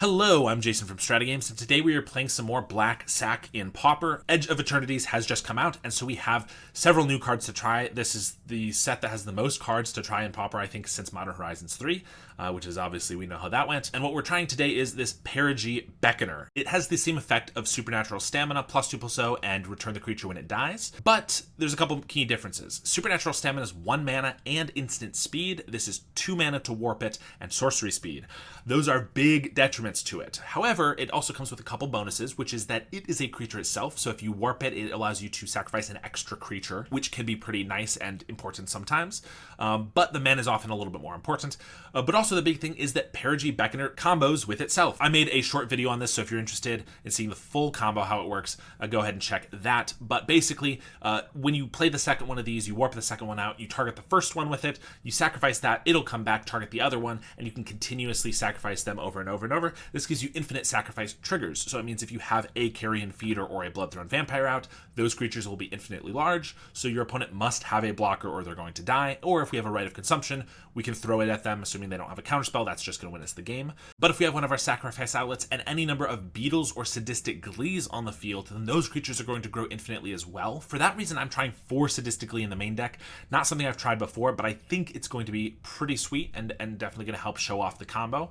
Hello, I'm Jason from StrataGames, and today we are playing some more Black Sac in Pauper. Edge of Eternities has just come out, and so we have several new cards to try. This is the set that has the most cards to try in Pauper, I think, since Modern Horizons 3, which is obviously, we know how that went. And what we're trying today is this Perigee Beckoner. It has the same effect of Supernatural Stamina, +2/+0, and return the creature when it dies, but there's a couple key differences. Supernatural Stamina is 1 mana and instant speed. This is 2 mana to warp it, and sorcery speed. Those are big detriments to it. However, it also comes with a couple bonuses, which is that it is a creature itself, so if you warp it, it allows you to sacrifice an extra creature, which can be pretty nice and important sometimes, but the mana is often a little bit more important. But also the big thing is that Perigee Beckoner combos with itself. I made a short video on this, so if you're interested in seeing the full combo, how it works, go ahead and check that. But basically, when you play the second one of these, you warp the second one out, you target the first one with it, you sacrifice that, it'll come back, target the other one, and you can continuously sacrifice them over and over and over. This gives you infinite sacrifice triggers, so it means if you have a Carrion Feeder or a Bloodthorn Vampire out, those creatures will be infinitely large, so your opponent must have a blocker or they're going to die, or if we have a Rite of Consumption, we can throw it at them, assuming they don't have a counterspell, that's just going to win us the game. But if we have one of our sacrifice outlets and any number of Beetles or Sadistic Glees on the field, then those creatures are going to grow infinitely as well. For that reason, I'm trying 4 Sadistic Glee in the main deck. Not something I've tried before, but I think it's going to be pretty sweet and definitely going to help show off the combo.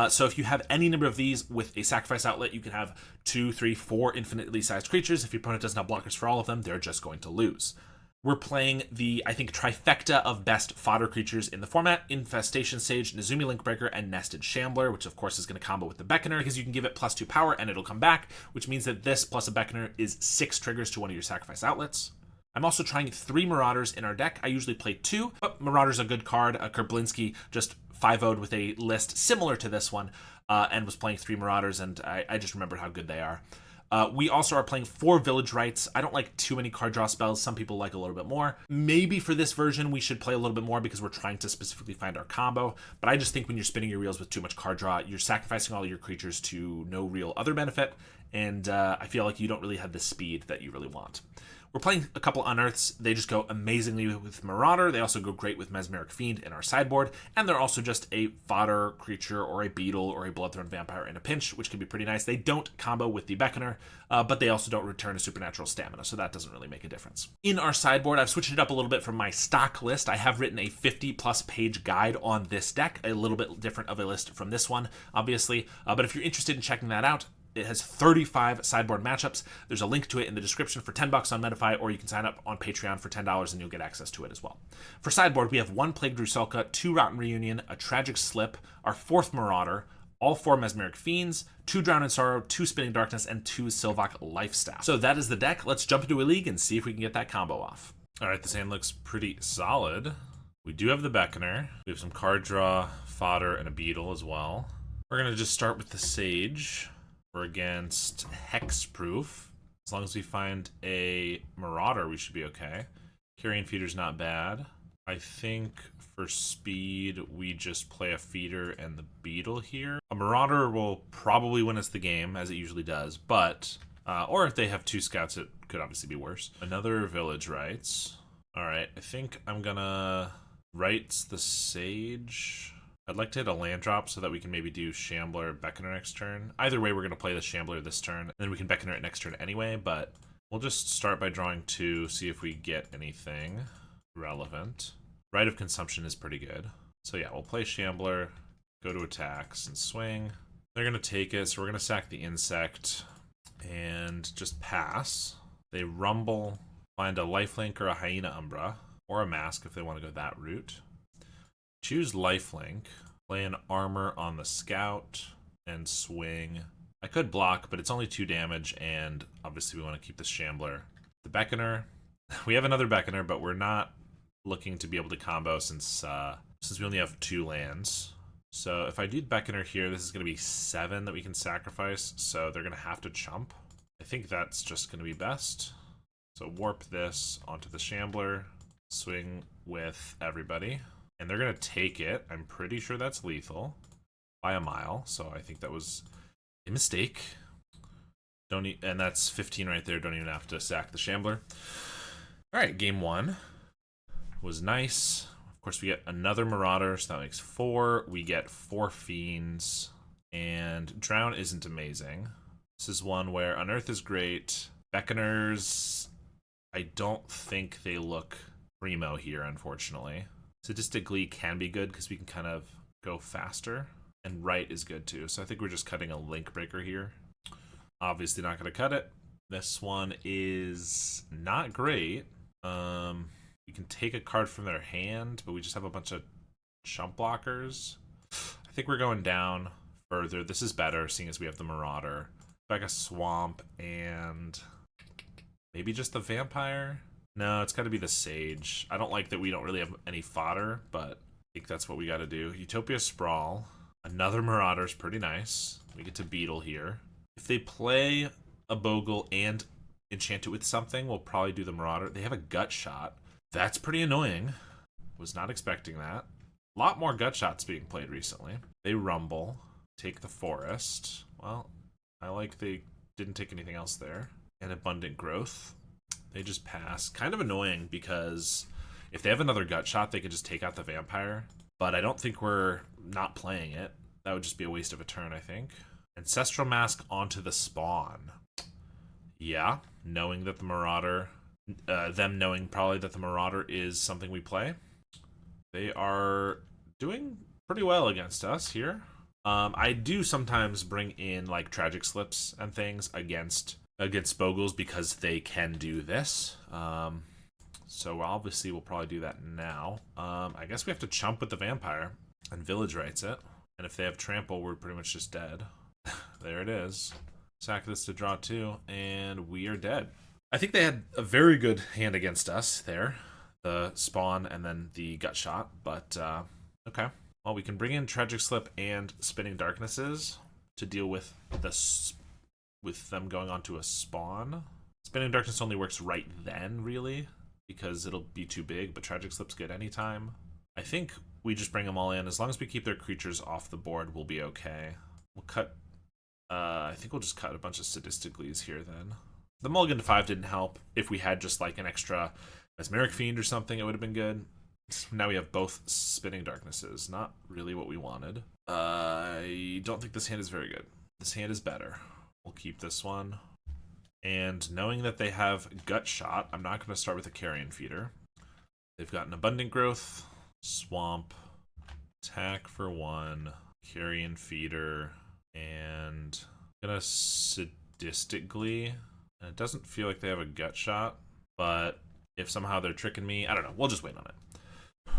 So if you have any number of these with a sacrifice outlet, you can have 2, 3, 4 infinitely sized creatures. If your opponent doesn't have blockers for all of them, they're just going to lose. We're playing the, I think, trifecta of best fodder creatures in the format: Infestation Sage, Nezumi Linkbreaker, and Nested Shambler, which of course is going to combo with the Beckoner because you can give it +2 power and it'll come back, which means that this plus a Beckoner is 6 triggers to one of your sacrifice outlets. I'm also trying 3 Marauders in our deck. I usually play 2, but Marauder's a good card. Kerblinski just 5-0'd with a list similar to this one, and was playing 3 Marauders, and I just remembered how good they are. We also are playing 4 Village Rites. I don't like too many card draw spells. Some people like a little bit more. Maybe for this version, we should play a little bit more because we're trying to specifically find our combo. But I just think when you're spinning your wheels with too much card draw, you're sacrificing all your creatures to no real other benefit. And I feel like you don't really have the speed that you really want. We're playing a couple Unearths. They just go amazingly with Marauder. They also go great with Mesmeric Fiend in our sideboard. And they're also just a fodder creature or a Beetle or a Bloodthorn Vampire in a pinch, which can be pretty nice. They don't combo with the Beckoner, but they also don't return a Supernatural Stamina, so that doesn't really make a difference. In our sideboard, I've switched it up a little bit from my stock list. I have written a 50+ page guide on this deck, a little bit different of a list from this one, obviously. But if you're interested in checking that out, it has 35 sideboard matchups. There's a link to it in the description for $10 on Metafy, or you can sign up on Patreon for $10 and you'll get access to it as well. For sideboard, we have 1 Plagued Rusalka, 2 Rotten Reunion, a Tragic Slip, our 4th Marauder, all 4 Mesmeric Fiends, 2 Drown in Sorrow, 2 Spinning Darkness, and 2 Sylvok Lifestaff. So that is the deck. Let's jump into a league and see if we can get that combo off. All right, this hand looks pretty solid. We do have the Beckoner. We have some card draw, fodder, and a Beetle as well. We're going to just start with the Sage. We're against Hexproof. As long as we find a Marauder, we should be okay. Carrion Feeder's not bad. I think for speed, we just play a Feeder and the Beetle here. A Marauder will probably win us the game, as it usually does, but, or if they have 2 scouts, it could obviously be worse. Another Village Rites. All right, I think I'm gonna Rites the Sage. I'd like to hit a land drop so that we can maybe do Shambler, Beckoner next turn. Either way, we're going to play the Shambler this turn, and then we can Beckoner it next turn anyway, but we'll just start by drawing 2, see if we get anything relevant. Rite of Consumption is pretty good. So yeah, we'll play Shambler, go to attacks, and swing. They're going to take it, so we're going to sack the Insect and just pass. They rumble, find a Lifelink or a Hyena Umbra, or a Mask if they want to go that route. Choose Lifelink, play an Armor on the Scout, and swing. I could block, but it's only 2 damage, and obviously we want to keep this Shambler. The Beckoner, we have another Beckoner, but we're not looking to be able to combo since we only have 2 lands. So if I do Beckoner here, this is going to be 7 that we can sacrifice, so they're going to have to chump. I think that's just going to be best. So warp this onto the Shambler, swing with everybody. And they're going to take it. I'm pretty sure that's lethal by a mile. So I think that was a mistake. And that's 15 right there. Don't even have to sack the Shambler. All right, game 1 was nice. Of course, we get another Marauder, so that makes 4. We get 4 Fiends. And Drown isn't amazing. This is one where Unearth is great. Beckoners, I don't think they look primo here, unfortunately. Sadistic Glee can be good because we can kind of go faster. And Right is good too. So I think we're just cutting a Link Breaker here. Obviously not going to cut it. This one is not great. We can take a card from their hand, but we just have a bunch of chump blockers. I think we're going down further. This is better, seeing as we have the Marauder. Like a Swamp and maybe just the Vampire? No, it's got to be the Sage. I don't like that we don't really have any fodder, but I think that's what we got to do. Utopia Sprawl. Another Marauder is pretty nice. We get to Beetle here. If they play a Bogle and enchant it with something, we'll probably do the Marauder. They have a Gut Shot. That's pretty annoying. Was not expecting that. A lot more Gut Shots being played recently. They Rumble. Take the Forest. Well, I like they didn't take anything else there. And Abundant Growth. They just pass. Kind of annoying because if they have another Gut Shot, they could just take out the Vampire. But I don't think we're not playing it. That would just be a waste of a turn, I think. Ancestral Mask onto the Spawn. Yeah, knowing that the Marauder, them knowing probably that the Marauder is something we play. They are doing pretty well against us here. I do sometimes bring in like Tragic Slips and things against Bogles because they can do this. So obviously we'll probably do that now. I guess we have to chump with the Vampire and Village Rights it. And if they have Trample, we're pretty much just dead. There it is. Sack this to draw 2, and we are dead. I think they had a very good hand against us there. The Spawn and then the Gut Shot, but okay. Well, we can bring in Tragic Slip and Spinning Darknesses to deal with with them going onto a Spawn. Spinning Darkness only works right then, really, because it'll be too big, but Tragic Slip's good anytime. I think we just bring them all in. As long as we keep their creatures off the board, we'll be okay. We'll cut... I think we'll just cut a bunch of Sadistic Glees here, then. The Mulligan to 5 didn't help. If we had just, like, an extra Mesmeric Fiend or something, it would have been good. Now we have both Spinning Darknesses. Not really what we wanted. I don't think this hand is very good. This hand is better. We'll keep this one. And knowing that they have Gut Shot, I'm not going to start with a Carrion Feeder. They've got an Abundant Growth, Swamp, attack for 1, Carrion Feeder, and I'm gonna Sadistic Glee. And it doesn't feel like they have a Gut Shot, but if somehow they're tricking me, I don't know. We'll just wait on it.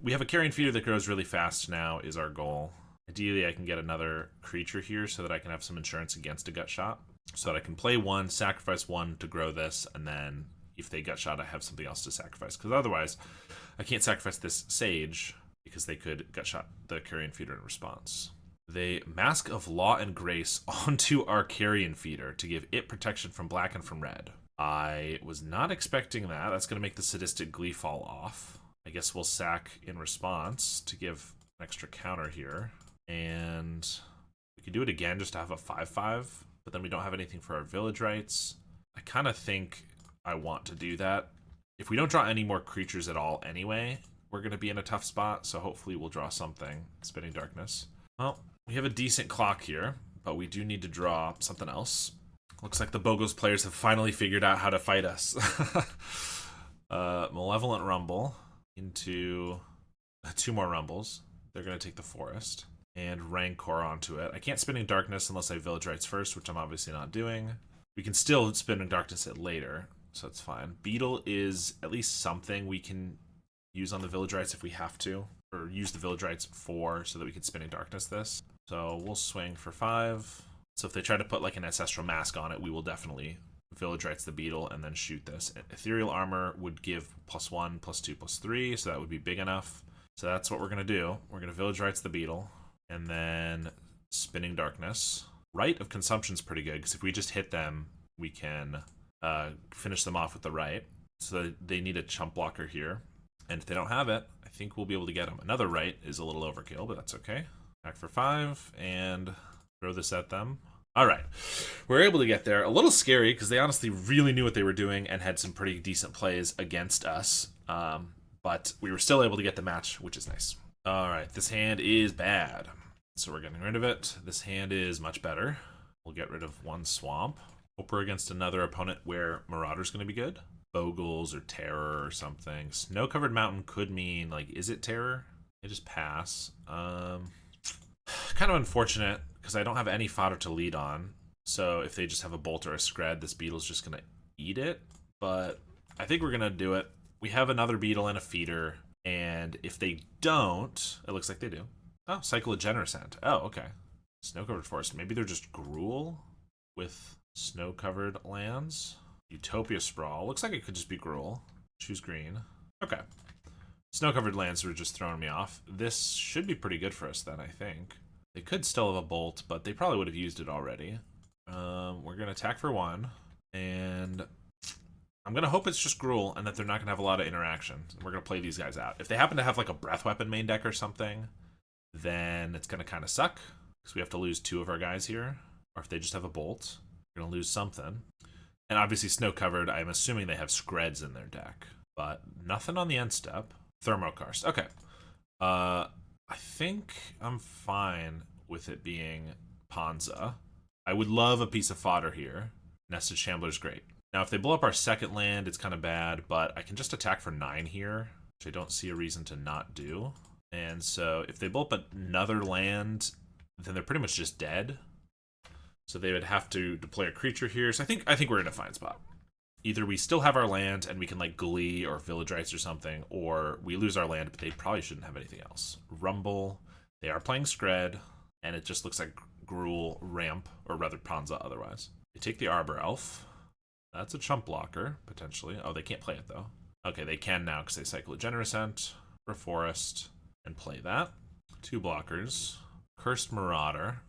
We have a Carrion Feeder that grows really fast now is our goal. Ideally, I can get another creature here so that I can have some insurance against a Gut Shot. So that I can play 1, sacrifice 1 to grow this, and then if they Gut Shot, I have something else to sacrifice. Because otherwise, I can't sacrifice this Sage because they could Gut Shot the Carrion Feeder in response. They Mask of Law and Grace onto our Carrion Feeder to give it protection from black and from red. I was not expecting that. That's going to make the Sadistic Glee fall off. I guess we'll sack in response to give an extra counter here. And we could do it again just to have a 5/5, but then we don't have anything for our Village Rights. I kind of think I want to do that. If we don't draw any more creatures at all anyway, we're going to be in a tough spot, so hopefully we'll draw something. Spinning Darkness. Well, we have a decent clock here, but we do need to draw something else. Looks like the Bogles players have finally figured out how to fight us. Malevolent Rumble into 2 more Rumbles. They're going to take the Forest and Rancor onto it. I can't Spinning Darkness unless I Village Rights first, which I'm obviously not doing. We can still Spinning Darkness it later, so that's fine. Beetle is at least something we can use on the Village Rights if we have to, or use the Village Rights for so that we can Spinning Darkness this. So we'll swing for 5. So if they try to put like an Ancestral Mask on it, we will definitely Village Rights the Beetle and then shoot this. Ethereal Armor would give +1, +2, +3, so that would be big enough. So that's what we're going to do. We're going to Village Rights the Beetle, and then Spinning Darkness. Rite of Consumption's pretty good, because if we just hit them, we can finish them off with the Rite. So they need a chump blocker here. And if they don't have it, I think we'll be able to get them. Another Rite is a little overkill, but that's okay. Back for 5, and throw this at them. All right, we're able to get there. A little scary, because they honestly really knew what they were doing and had some pretty decent plays against us. But we were still able to get the match, which is nice. All right, this hand is bad. So we're getting rid of it. This hand is much better. We'll get rid of one swamp. Pauper against another opponent where Marauder's going to be good. Bogles or Terror or something. Snow-covered mountain could mean, like, is it Terror? I just pass. Kind of unfortunate, because I don't have any fodder to lead on. So if they just have a bolt or a scred, this beetle's just going to eat it. But I think we're going to do it. We have another beetle and a feeder. And if they don't, it looks like they do. Oh, Cycle of Generosant. Oh, okay. Snow-covered forest. Maybe they're just Gruul with snow-covered lands. Utopia Sprawl. Looks like it could just be Gruul. Choose green. Okay. Snow-covered lands were just throwing me off. This should be pretty good for us then, I think. They could still have a bolt, but they probably would have used it already. We're going to attack for one. And I'm going to hope it's just Gruul and that they're not going to have a lot of interaction. We're going to play these guys out. If they happen to have like a Breath Weapon main deck or something, then it's going to kind of suck because we have to lose two of our guys here. Or if they just have a bolt, we're going to lose something. And obviously snow-covered, I'm assuming they have Screds in their deck. But nothing on the end step. Thermokarst. Okay. I think I'm fine with it being Ponza. I would love a piece of fodder here. Nested Shambler's great. Now, if they blow up our second land, it's kind of bad, but I can just attack for 9 here, which I don't see a reason to not do. And so if they blow up another land, then they're pretty much just dead. So they would have to deploy a creature here. So I think we're in a fine spot. Either we still have our land and we can like Glee or Village Rites or something, or we lose our land, but they probably shouldn't have anything else. Rumble, they are playing Scred, and it just looks like Gruul ramp, or rather Ponza otherwise. They take the Arbor Elf. That's a chump blocker, potentially. Oh, they can't play it though. Okay, they can now because they cycle a Generosant or a Forest and play that. 2 blockers. Cursed Marauder.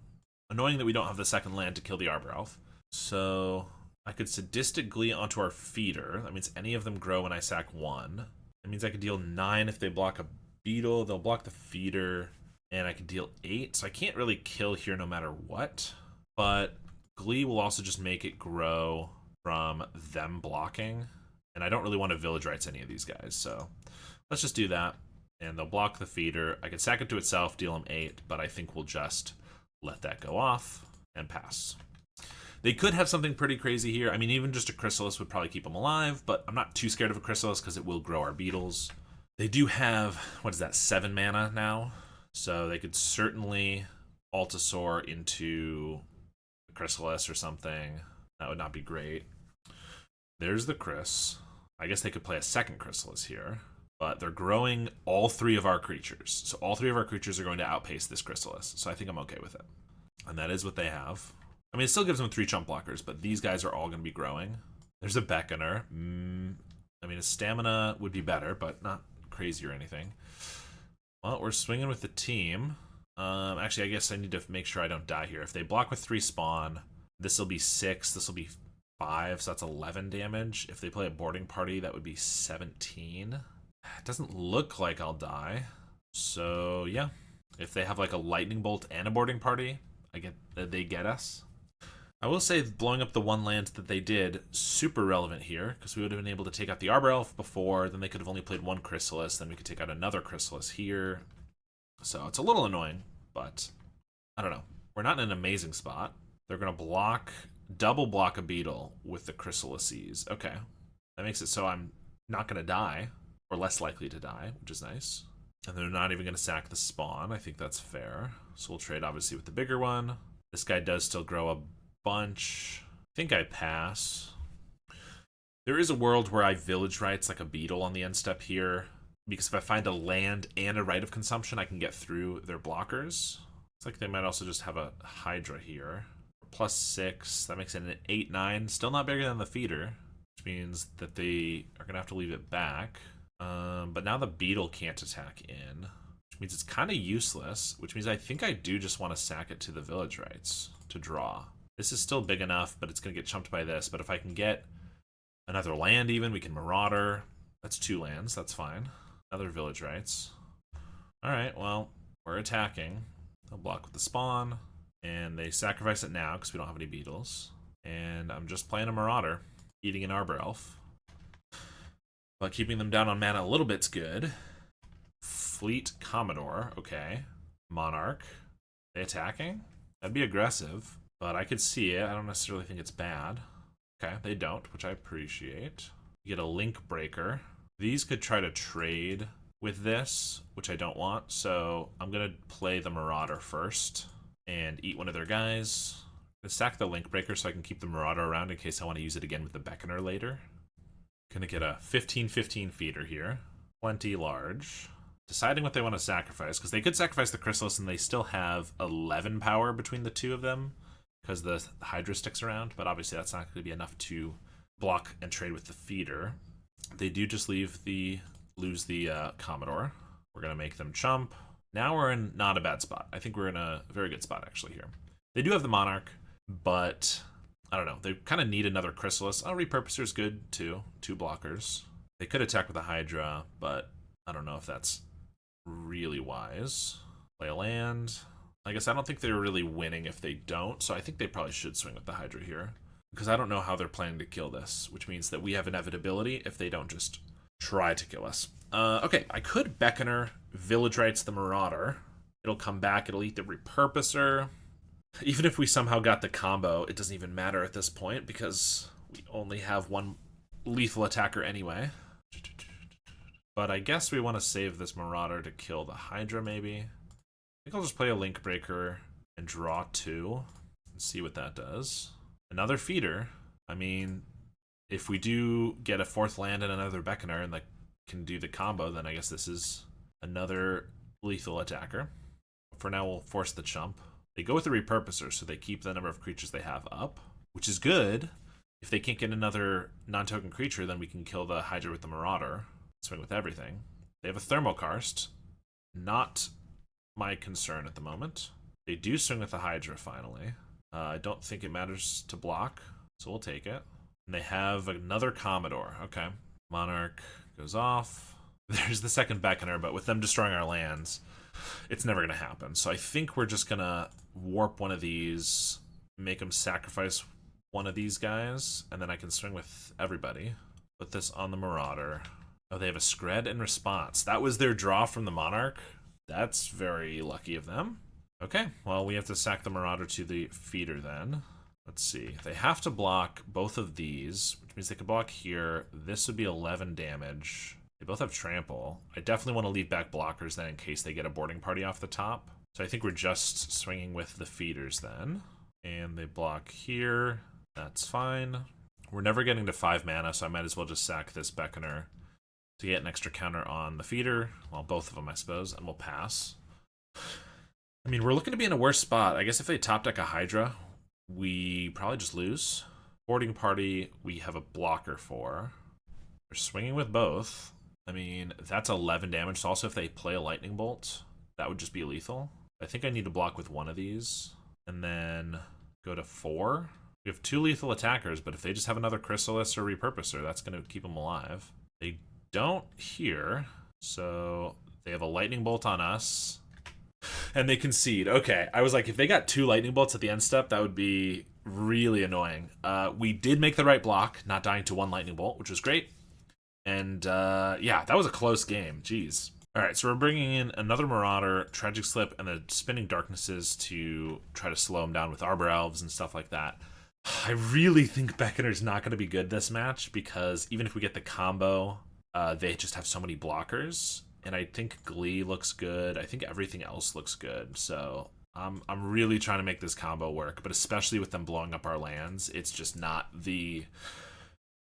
Annoying that we don't have the second land to kill the Arbor Elf. So I could Sadistic Glee onto our feeder. That means any of them grow when I sack 1. That means I could deal 9 if they block a beetle. They'll block the feeder. And I could deal 8. So I can't really kill here no matter what. But Glee will also just make it grow from them blocking. And I don't really want to Village Rites any of these guys. So let's just do that. And they'll block the feeder. I could sack it to itself, deal them 8. But I think we'll just let that go off and pass. They could have something pretty crazy here. I mean, even just a Chrysalis would probably keep them alive, but I'm not too scared of a Chrysalis because it will grow our beetles. They do have, what is that, 7 mana now? So they could certainly Altasaur into a Chrysalis or something. That would not be great. There's the Chris. I guess they could play a second Chrysalis here, but they're growing all 3 of our creatures. So all 3 of our creatures are going to outpace this Chrysalis. So I think I'm okay with it. And that is what they have. I mean, it still gives them 3 chump blockers, but these guys are all going to be growing. There's a Beckoner. I mean, his stamina would be better, but not crazy or anything. Well, we're swinging with the team. Actually, I guess I need to make sure I don't die here. If they block with 3 spawn, this will be 6. This will be 5, so that's 11 damage. If they play a boarding party, that would be 17. It doesn't look like I'll die. So, yeah. If they have like a lightning bolt and a boarding party, they get us. I will say blowing up the 1 land that they did, super relevant here, because we would have been able to take out the Arbor Elf before, then they could have only played 1 Chrysalis, then we could take out another Chrysalis here. So it's a little annoying, but I don't know. We're not in an amazing spot. They're going to double block a beetle with the Chrysalises. Okay. That makes it so I'm not going to die, or less likely to die, which is nice. And they're not even going to sack the spawn. I think that's fair. So we'll trade, obviously, with the bigger one. This guy does still grow a bunch. I think I pass. There is a world where I Village Rites like a beetle on the end step here, because if I find a land and a Rite of Consumption, I can get through their blockers. It's like they might also just have a Hydra here. +6. That makes it an 8-9. Still not bigger than the feeder, which means that they are going to have to leave it back. But now the beetle can't attack in, which means it's kind of useless, which means I think I do just want to sack it to the Village Rites to draw. This is still big enough, but it's going to get chumped by this. But if I can get another land even, we can Marauder. That's 2 lands. That's fine. Another Village Rites. All right, well, we're attacking. They'll block with the spawn, and they sacrifice it now because we don't have any beetles. And I'm just playing a Marauder, eating an Arbor Elf. But keeping them down on mana a little bit's good. Fleet Commodore, okay. Monarch. They attacking? That'd be aggressive, but I could see it. I don't necessarily think it's bad. Okay, they don't, which I appreciate. You get a link breaker. These could try to trade with this, which I don't want, so I'm gonna play the Marauder first and eat one of their guys. I'm gonna sack the link breaker so I can keep the Marauder around in case I want to use it again with the Beckoner later. Gonna get a 15-15 feeder here. Plenty large. Deciding what they want to sacrifice, because they could sacrifice the Chrysalis and they still have 11 power between the two of them because the Hydra sticks around, but obviously that's not going to be enough to block and trade with the feeder. They do just lose the Commodore. We're going to make them chump. Now we're in not a bad spot. I think we're in a very good spot actually here. They do have the Monarch, but I don't know. They kind of need another Chrysalis. Oh, Repurposer is good too. 2 blockers. They could attack with the Hydra, but I don't know if that's really wise. Play a land. I guess I don't think they're really winning if they don't, so I think they probably should swing with the Hydra here. Because I don't know how they're planning to kill this, which means that we have inevitability if they don't just try to kill us. Okay, I could Beckoner, Village Rites the Marauder. It'll come back, it'll eat the Repurposer. Even if we somehow got the combo, it doesn't even matter at this point because we only have one lethal attacker anyway. But I guess we want to save this Marauder to kill the Hydra, maybe. I think I'll just play a Link Breaker and draw 2 and see what that does. Another feeder. I mean, if we do get a 4th land and another Beckoner and can do the combo, then I guess this is another lethal attacker. For now, we'll force the chump. They go with the Repurposer, so they keep the number of creatures they have up, which is good. If they can't get another non-token creature, then we can kill the Hydra with the Marauder. Swing with everything. They have a Thermokarst. Not my concern at the moment. They do swing with the Hydra finally. I don't think it matters to block, so we'll take it. And they have another Commodore. Okay. Monarch goes off. There's the second Beckoner, but with them destroying our lands, it's never going to happen. So I think we're just going to warp one of these, make them sacrifice one of these guys, and then I can swing with everybody. Put this on the Marauder. Oh, they have a Scred in response. That was their draw from the Monarch. That's very lucky of them. Okay, well, we have to sack the Marauder to the feeder then. Let's see. They have to block both of these, which means they could block here. This would be 11 damage. They both have trample. I definitely want to leave back blockers then in case they get a boarding party off the top. So I think we're just swinging with the feeders then. And they block here. That's fine. We're never getting to 5 mana, so I might as well just sack this Beckoner to get an extra counter on the feeder. Well, both of them, I suppose, and we'll pass. I mean, we're looking to be in a worse spot. I guess if they top deck a Hydra, we probably just lose. Boarding party, we have a blocker for. We're swinging with both. I mean, that's 11 damage. So also if they play a lightning bolt, that would just be lethal. I think I need to block with one of these and then go to 4. We have 2 lethal attackers, but if they just have another Chrysalis or Repurposer, that's going to keep them alive. They don't here, so they have a lightning bolt on us and they concede. Okay, I was like, if they got 2 lightning bolts at the end step, that would be really annoying. We did make the right block, not dying to 1 lightning bolt, which was great. And yeah, that was a close game. Jeez. All right, so we're bringing in another Marauder, Tragic Slip, and the Spinning Darknesses to try to slow them down with Arbor Elves and stuff like that. I really think Beckoner's not going to be good this match because even if we get the combo, they just have so many blockers, and I think Glee looks good. I think everything else looks good. So I'm really trying to make this combo work, but especially with them blowing up our lands, it's just not the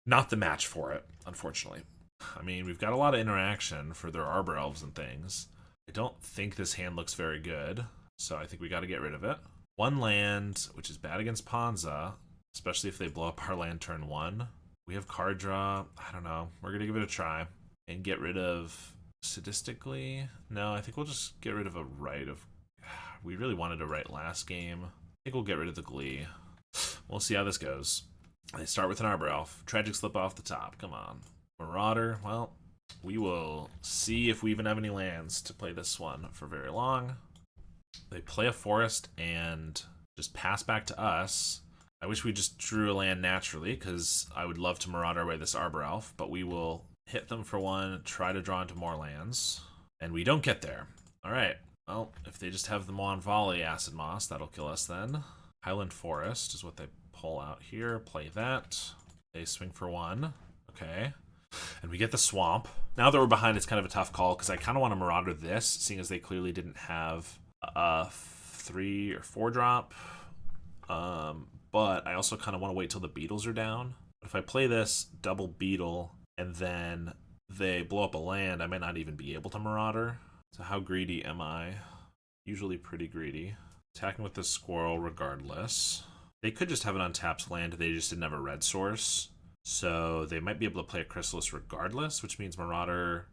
match for it, unfortunately. I mean, we've got a lot of interaction for their Arbor Elves and things. I don't think this hand looks very good, so I think we got to get rid of it. 1 land, which is bad against Ponza, especially if they blow up our land turn 1. We have card draw. I don't know. We're going to give it a try and get rid of Sadistically. No, I think we'll just get rid of a Right of... We really wanted a Right last game. I think we'll get rid of the Glee. We'll see how this goes. They start with an Arbor Elf. Tragic Slip off the top. Come on. Marauder. Well, we will see if we even have any lands to play this one for very long. They play a forest and just pass back to us. I wish we just drew a land naturally, because I would love to Marauder away this Arbor Elf, but we will hit them for 1, try to draw into more lands, and we don't get there. All right, Well, if they just have the Mon Volley Acid Moss, that'll kill us then. Highland Forest is what they pull out here. Play that. They swing for 1. Okay. And we get the Swamp. Now that we're behind, it's kind of a tough call because I kind of want to Marauder this, seeing as they clearly didn't have a 3 or 4 drop. But I also kind of want to wait till the beetles are down. But if I play this double beetle and then they blow up a land, I might not even be able to Marauder. So how greedy am I? Usually pretty greedy. Attacking with the squirrel regardless. They could just have an untapped land. They just didn't have a red source. So they might be able to play a Chrysalis regardless, which means Marauder.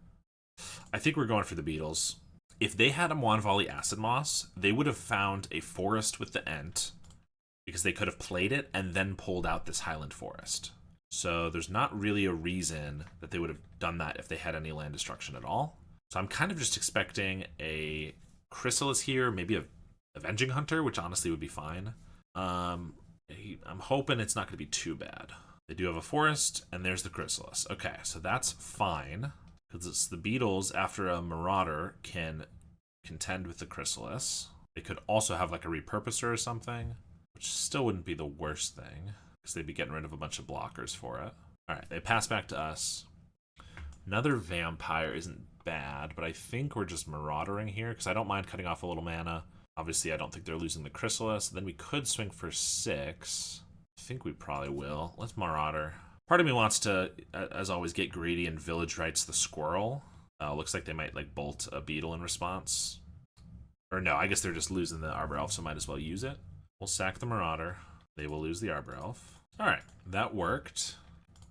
I think we're going for the beetles. If they had a Mon Volley Acid Moss, they would have found a forest with the Ent, because they could have played it and then pulled out this Highland Forest. So there's not really a reason that they would have done that if they had any land destruction at all. So I'm kind of just expecting a Chrysalis here, maybe a Avenging Hunter, which honestly would be fine. I'm hoping it's not going to be too bad. They do have a forest, and there's the Chrysalis. Okay, so that's fine, because it's the beetles after a Marauder can contend with the Chrysalis. They could also have like a Repurposer or something, which still wouldn't be the worst thing, because they'd be getting rid of a bunch of blockers for it. Alright, they pass back to us. Another Vampire isn't bad, but I think we're just Maraudering here, because I don't mind cutting off a little mana. Obviously, I don't think they're losing the Chrysalis. Then we could swing for 6. I think we probably will. Let's Marauder. Part of me wants to, as always, get greedy and Village Rites the Squirrel. Looks like they might like bolt a beetle in response. Or no, I guess they're just losing the Arbor Elf, so might as well use it. We'll sack the Marauder. They will lose the Arbor Elf. Alright, that worked.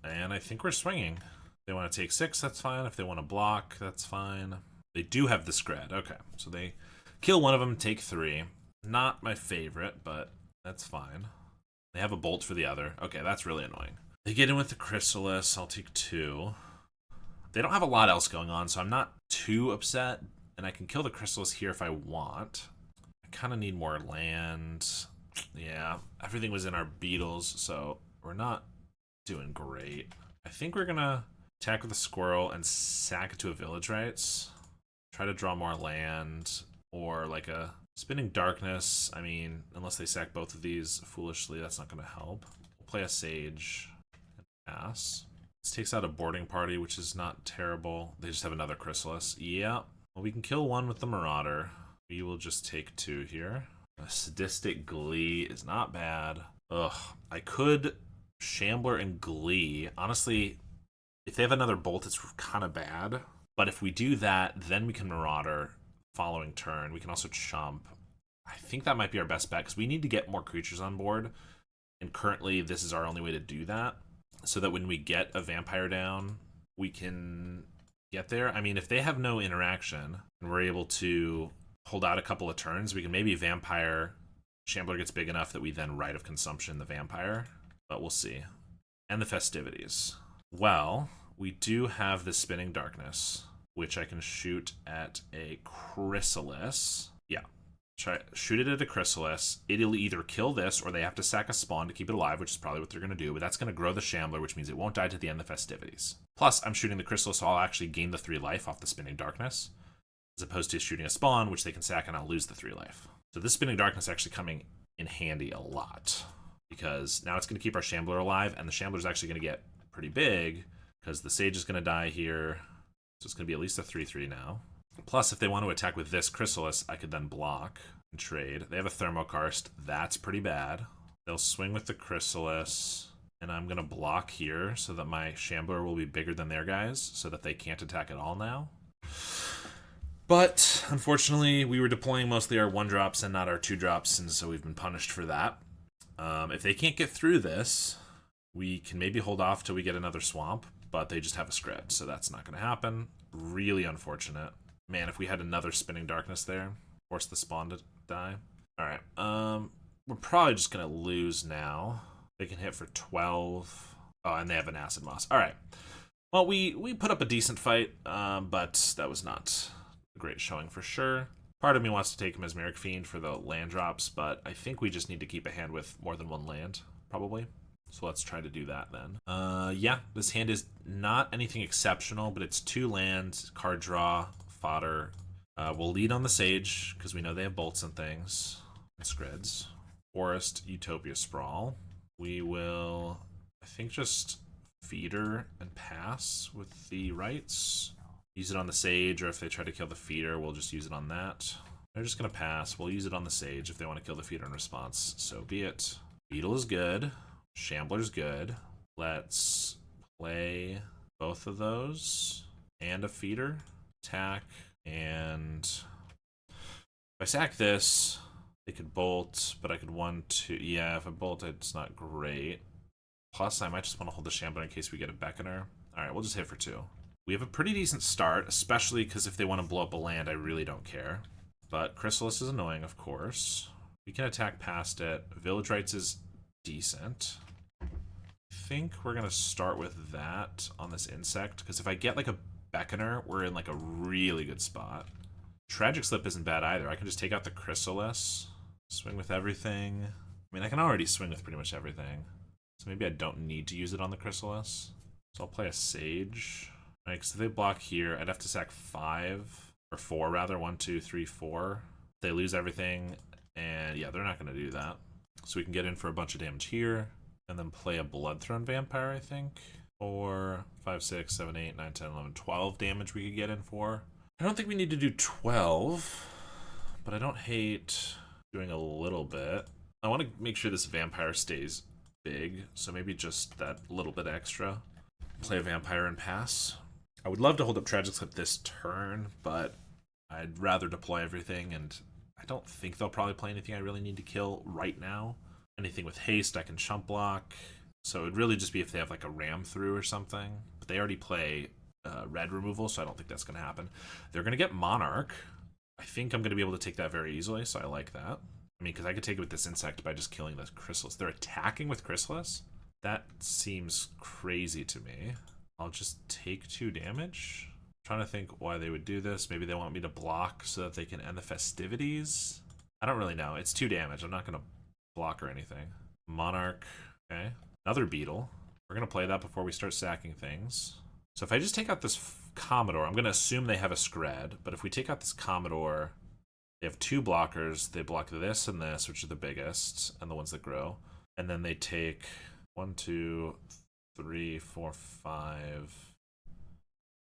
And I think we're swinging. If they want to take 6, that's fine. If they want to block, that's fine. They do have the Scred. Okay, so they kill one of them, take 3. Not my favorite, but that's fine. They have a bolt for the other. Okay, that's really annoying. They get in with the Chrysalis. I'll take 2. They don't have a lot else going on, so I'm not too upset. And I can kill the Chrysalis here if I want. I kind of need more land. Yeah, everything was in our beetles, so we're not doing great. I think we're going to attack with the squirrel and sack it to a Village Rites. Try to draw more land, or like a Spinning Darkness. I mean, unless they sack both of these foolishly, that's not going to help. We'll play a Sage and pass. This takes out a boarding party, which is not terrible. They just have another Chrysalis. Yeah. Well, we can kill one with the Marauder. We will just take 2 here. A Sadistic Glee is not bad. Ugh. I could Shambler and Glee. Honestly, if they have another Bolt, it's kind of bad. But if we do that, then we can Marauder following turn. We can also Chump. I think that might be our best bet, because we need to get more creatures on board. And currently, this is our only way to do that. So that when we get a Vampire down, we can get there. I mean, if they have no interaction and we're able to hold out a couple of turns, we can maybe Vampire. Shambler gets big enough that we then Rite of Consumption the Vampire. But we'll see. And the Festivities. Well, we do have the Spinning Darkness, which I can shoot at a Chrysalis. Yeah. Shoot it at a Chrysalis. It'll either kill this, or they have to sack a spawn to keep it alive, which is probably what they're going to do, but that's going to grow the Shambler, which means it won't die to the end of the Festivities. Plus, I'm shooting the Chrysalis, so I'll actually gain the 3 life off the Spinning Darkness, as opposed to shooting a spawn, which they can sack, and I'll lose the 3 life. So this Spinning Darkness is actually coming in handy a lot, because now it's going to keep our Shambler alive, and the Shambler is actually going to get pretty big, because the Sage is going to die here, so it's going to be at least a 3/3 now. Plus, if they want to attack with this Chrysalis, I could then block and trade. They have a Thermokarst. That's pretty bad. They'll swing with the Chrysalis, and I'm going to block here so that my Shambler will be bigger than their guys, so that they can't attack at all now. But, unfortunately, we were deploying mostly our 1-drops and not our 2-drops, and so we've been punished for that. If they can't get through this, we can maybe hold off till we get another Swamp, but they just have a Scred, so that's not going to happen. Really unfortunate. Man, if we had another Spinning Darkness there, force the spawn to die. Alright, we're probably just going to lose now. They can hit for 12. Oh, and they have an Acid Moss. Alright. Well, we put up a decent fight, but that was not a great showing for sure. Part of me wants to take Mesmeric Fiend for the land drops, but I think we just need to keep a hand with more than 1 land, probably. So let's try to do that then. Yeah, this hand is not anything exceptional, but it's 2 lands, card draw, fodder, We'll lead on the Sage, because we know they have bolts and things. And Screds. Forest, Utopia Sprawl. We will, I think, just feeder and pass with the rights. Use it on the Sage, or if they try to kill the feeder, we'll just use it on that. They're just going to pass. We'll use it on the Sage if they want to kill the feeder in response. So be it. Beetle is good. Shambler's good. Let's play both of those. And a feeder. Attack. And if I sack this, they could bolt, but I could 1-2. Yeah, if I bolt, it's not great. Plus, I might just want to hold the Shambler in case we get a Beckoner. Alright, we'll just hit for 2. We have a pretty decent start, especially because if they want to blow up a land, I really don't care. But Chrysalis is annoying, of course. We can attack past it. Village Rights is decent. I think we're going to start with that on this insect, because if I get like a Beckoner, we're in like a really good spot. Tragic Slip isn't bad either. I can just take out the Chrysalis, swing with everything. I mean, I can already swing with pretty much everything. So maybe I don't need to use it on the Chrysalis. So I'll play a Sage. Right, because if they block here, I'd have to sack 5, or 4 rather. 1, 2, 3, 4. They lose everything, and yeah, they're not going to do that. So we can get in for a bunch of damage here, and then play a Bloodthrone Vampire, I think. 4, 5, 6, 7, 8, 9, 10, 11, 12 damage we could get in for. I don't think we need to do 12, but I don't hate doing a little bit. I want to make sure this Vampire stays big, so maybe just that little bit extra. Play a Vampire and pass. I would love to hold up Tragic Slip this turn, but I'd rather deploy everything, and I don't think they'll probably play anything I really need to kill right now. Anything with haste, I can chump block. So it'd really just be if they have like a ram through or something. But they already play red removal, so I don't think that's going to happen. They're going to get Monarch. I think I'm going to be able to take that very easily, so I like that. I mean, because I could take it with this insect by just killing the Chrysalis. They're attacking with Chrysalis? That seems crazy to me. I'll just take 2 damage. I'm trying to think why they would do this. Maybe they want me to block so that they can end the festivities. I don't really know. It's 2 damage. I'm not going to block or anything. Monarch. Okay. Another Beetle. We're going to play that before we start sacking things. So if I just take out this Commodore, I'm going to assume they have a Scred. But if we take out this Commodore, they have 2 blockers. They block this and this, which are the biggest and the ones that grow. And then they take 1, 2, 3, 4, 5,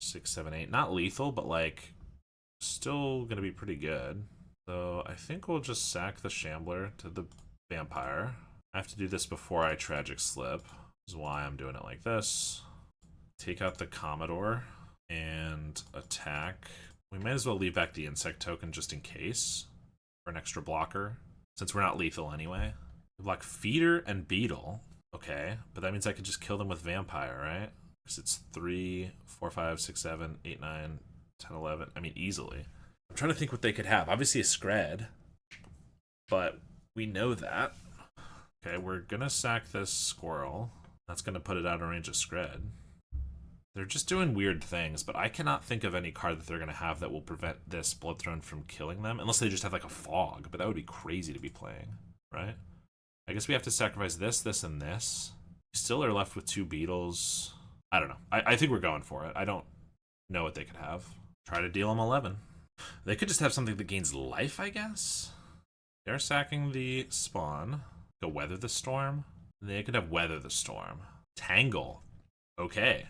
6, 7, 8. Not lethal, but like still gonna be pretty good. So I think we'll just sack the Shambler to the Vampire. I have to do this before I Tragic Slip. This is why I'm doing it like this. Take out the Commodore and attack. We might as well leave back the Insect token just in case for an extra blocker, since we're not lethal anyway. We block Feeder and Beetle. Okay, but that means I could just kill them with Vampire, right? Because it's 3, 4, 5, 6, 7, 8, 9, 10, 11. I mean, easily. I'm trying to think what they could have. Obviously a Scred, but we know that. Okay, we're going to sack this Squirrel. That's going to put it out of range of Scred. They're just doing weird things, but I cannot think of any card that they're going to have that will prevent this Bloodthrone from killing them, unless they just have like a Fog, but that would be crazy to be playing, right? I guess we have to sacrifice this, this, and this. We still are left with 2 Beetles. I don't know. I think we're going for it. I don't know what they could have. Try to deal them 11. They could just have something that gains life, I guess. They're sacking the spawn. Go Weather the Storm. They could have Weather the Storm. Tangle. Okay.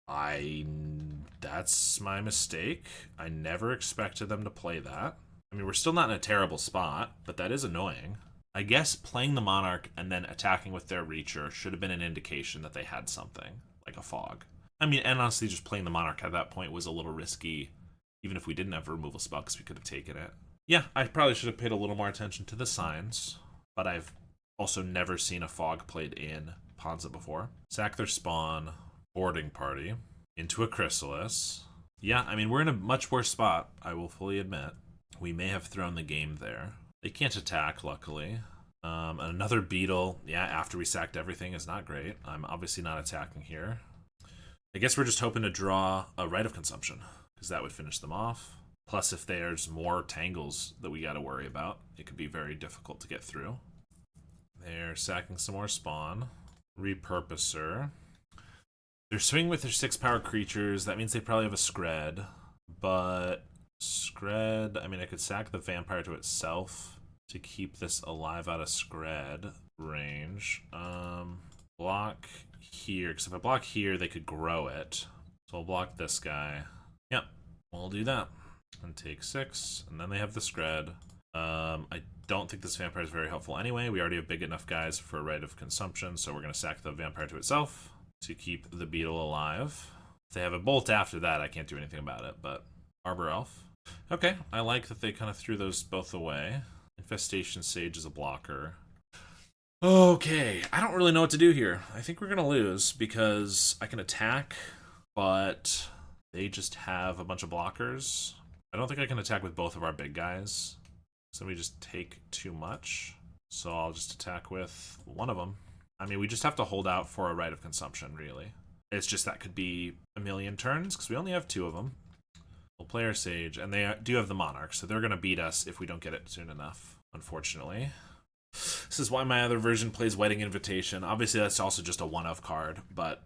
That's my mistake. I never expected them to play that. I mean, we're still not in a terrible spot, but that is annoying. I guess playing the Monarch and then attacking with their Reacher should have been an indication that they had something, like a Fog. I mean, and honestly, just playing the Monarch at that point was a little risky, even if we didn't have a removal spell, because we could have taken it. Yeah, I probably should have paid a little more attention to the signs, but I've also never seen a Fog played in Ponza before. Sack their spawn, boarding party, into a Chrysalis. Yeah, I mean, we're in a much worse spot, I will fully admit. We may have thrown the game there. They can't attack, luckily. Another Beetle, yeah, after we sacked everything is not great. I'm obviously not attacking here. I guess we're just hoping to draw a Rite of Consumption, because that would finish them off. Plus, if there's more Tangles that we gotta worry about, it could be very difficult to get through. They're sacking some more spawn. Repurposer. They're swinging with their 6-power creatures. That means they probably have a Scred, but Scred, I mean, I could sack the vampire to itself to keep this alive out of Scred range. Block here, because if I block here, they could grow it. So I'll block this guy. Yep, we'll do that. And take 6, and then they have the Scred. I don't think this vampire is very helpful anyway. We already have big enough guys for a Rite of Consumption, so we're going to sack the vampire to itself to keep the beetle alive. If they have a bolt after that, I can't do anything about it, but Arbor Elf. Okay, I like that they kind of threw those both away. Infestation Sage is a blocker. Okay, I don't really know what to do here. I think we're going to lose because I can attack, but they just have a bunch of blockers. I don't think I can attack with both of our big guys. So we just take too much. So I'll just attack with one of them. I mean, we just have to hold out for a Rite of Consumption, really. It's just that could be a million turns, because we only have 2 of them. We'll play our Sage, and they do have the Monarch, so they're going to beat us if we don't get it soon enough, unfortunately. This is why my other version plays Wedding Invitation. Obviously, that's also just a one-of card, but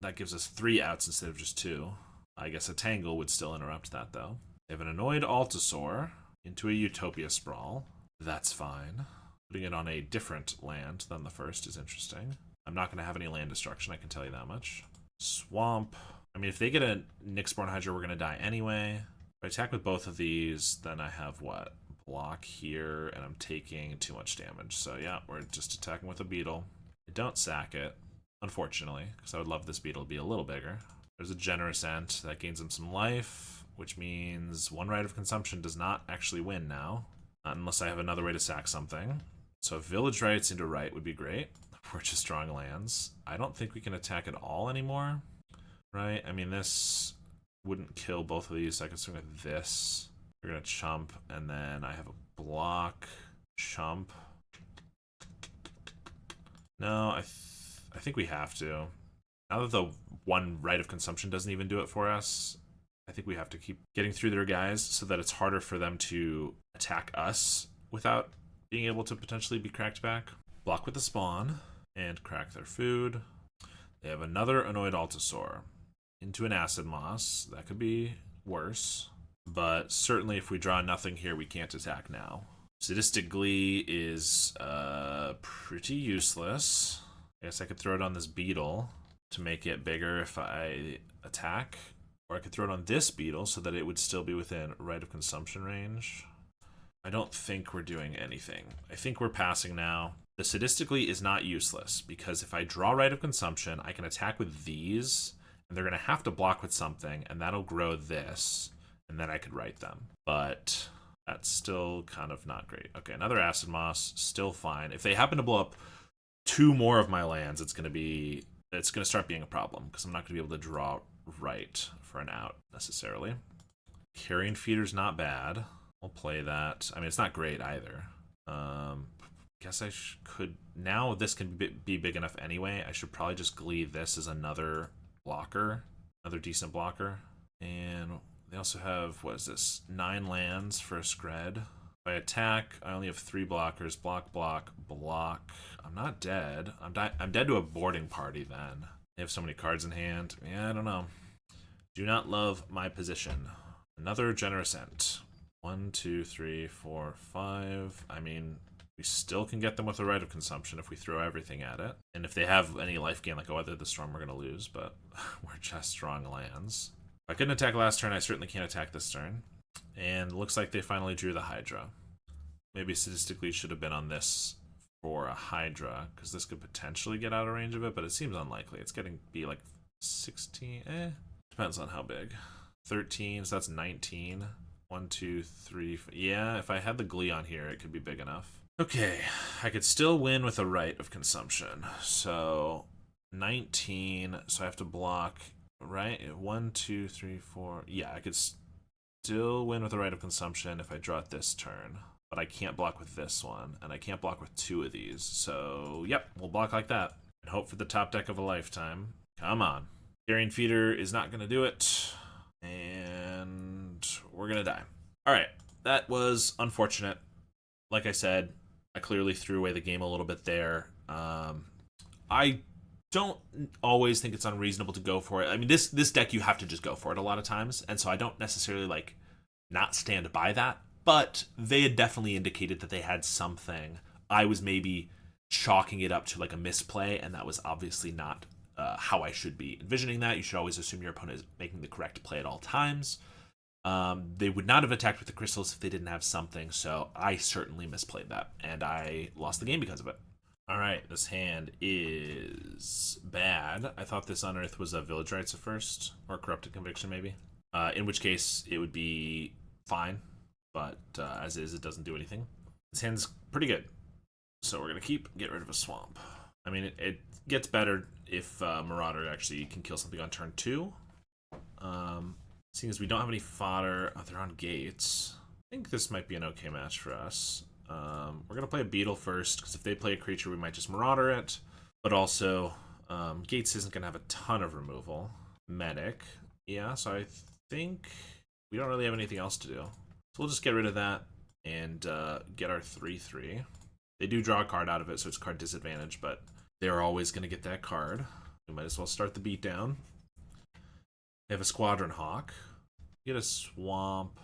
that gives us 3 outs instead of just 2. I guess a Tangle would still interrupt that, though. They have an Annoyed Altasaur into a Utopia Sprawl. That's fine. Putting it on a different land than the first is interesting. I'm not going to have any land destruction, I can tell you that much. Swamp. I mean, if they get a Nyxborn Hydra, we're going to die anyway. If I attack with both of these, then I have what? Block here, and I'm taking too much damage. So yeah, we're just attacking with a beetle. I don't sack it, unfortunately, because I would love this beetle to be a little bigger. There's a Generous Ent that gains him some life, which means 1 Rite of Consumption does not actually win now, unless I have another way to sack something. So Village Rites into Right would be great. We're just drawing lands. I don't think we can attack at all anymore, right? I mean, this wouldn't kill both of these, so I could swing with this. We're going to chump, and then I have a block, chump. No, I think we have to. Now that the 1 Rite of Consumption doesn't even do it for us, I think we have to keep getting through their guys so that it's harder for them to attack us without being able to potentially be cracked back. Block with the spawn and crack their food. They have another Annoyed Altasaur into an Acid Moss. That could be worse, but certainly if we draw nothing here, we can't attack now. Sadistic Glee is pretty useless. I guess I could throw it on this beetle to make it bigger if I attack, or I could throw it on this beetle so that it would still be within Rite of Consumption range. I don't think we're doing anything. I think we're passing now. The Sadistically is not useless, because if I draw Rite of Consumption, I can attack with these, and they're going to have to block with something, and that'll grow this, and then I could write them. But that's still kind of not great. Okay, another Acid Moss, still fine. If they happen to blow up 2 more of my lands, it's going to start being a problem, because I'm not going to be able to draw right for an out, necessarily. Carrion Feeder's not bad. I'll play that. I mean, it's not great either. Guess I could... Now this can be big enough anyway. I should probably just Glee this as another blocker. Another decent blocker. And they also have, what is this? 9 lands for a Scred. If I attack, I only have 3 blockers. Block, block, block. I'm not dead. I'm dead to a boarding party then. They have so many cards in hand. Yeah, I don't know. Do not love my position. Another Generous Ent. 1, 2, 3, 4, 5. I mean, we still can get them with a Rite of Consumption if we throw everything at it. And if they have any life gain, like Weather the Storm, we're going to lose, but we're just drawing lands. If I couldn't attack last turn, I certainly can't attack this turn. And looks like they finally drew the Hydra. Maybe Sadistically should have been on this for a Hydra, because this could potentially get out of range of it, but it seems unlikely. It's getting be like 16, depends on how big. 13, so that's 19. 1, 2, 3, yeah, if I had the Glee on here, it could be big enough. Okay, I could still win with a Rite of Consumption. So 19, so I have to block, right? 1, 2, 3, 4. Yeah, I could still win with a Rite of Consumption if I draw it this turn. But I can't block with this one, and I can't block with 2 of these. So, yep, we'll block like that. And hope for the top deck of a lifetime. Come on. Carrion Feeder is not going to do it. And we're going to die. Alright, that was unfortunate. Like I said, I clearly threw away the game a little bit there. I don't always think it's unreasonable to go for it. I mean, this deck, you have to just go for it a lot of times. And so I don't necessarily, like, not stand by that, but they had definitely indicated that they had something. I was maybe chalking it up to like a misplay, and that was obviously not how I should be envisioning that. You should always assume your opponent is making the correct play at all times. They would not have attacked with the crystals if they didn't have something, so I certainly misplayed that, and I lost the game because of it. All right, this hand is bad. I thought this Unearth was a Village Rites at first, or Corrupted Conviction maybe. In which case, it would be fine, but as is, it doesn't do anything. This hand's pretty good, so we're going to get rid of a Swamp. I mean, it gets better if Marauder actually can kill something on turn 2. Seeing as we don't have any fodder, they're on Gates. I think this might be an okay match for us. We're going to play a Beetle first, because if they play a creature, we might just Marauder it. But also, Gates isn't going to have a ton of removal. Medic. Yeah, so I think we don't really have anything else to do. So we'll just get rid of that and get our 3/3. They do draw a card out of it, so it's card disadvantage, but they're always going to get that card. We might as well start the beatdown. They have a Squadron Hawk. Get a Swamp.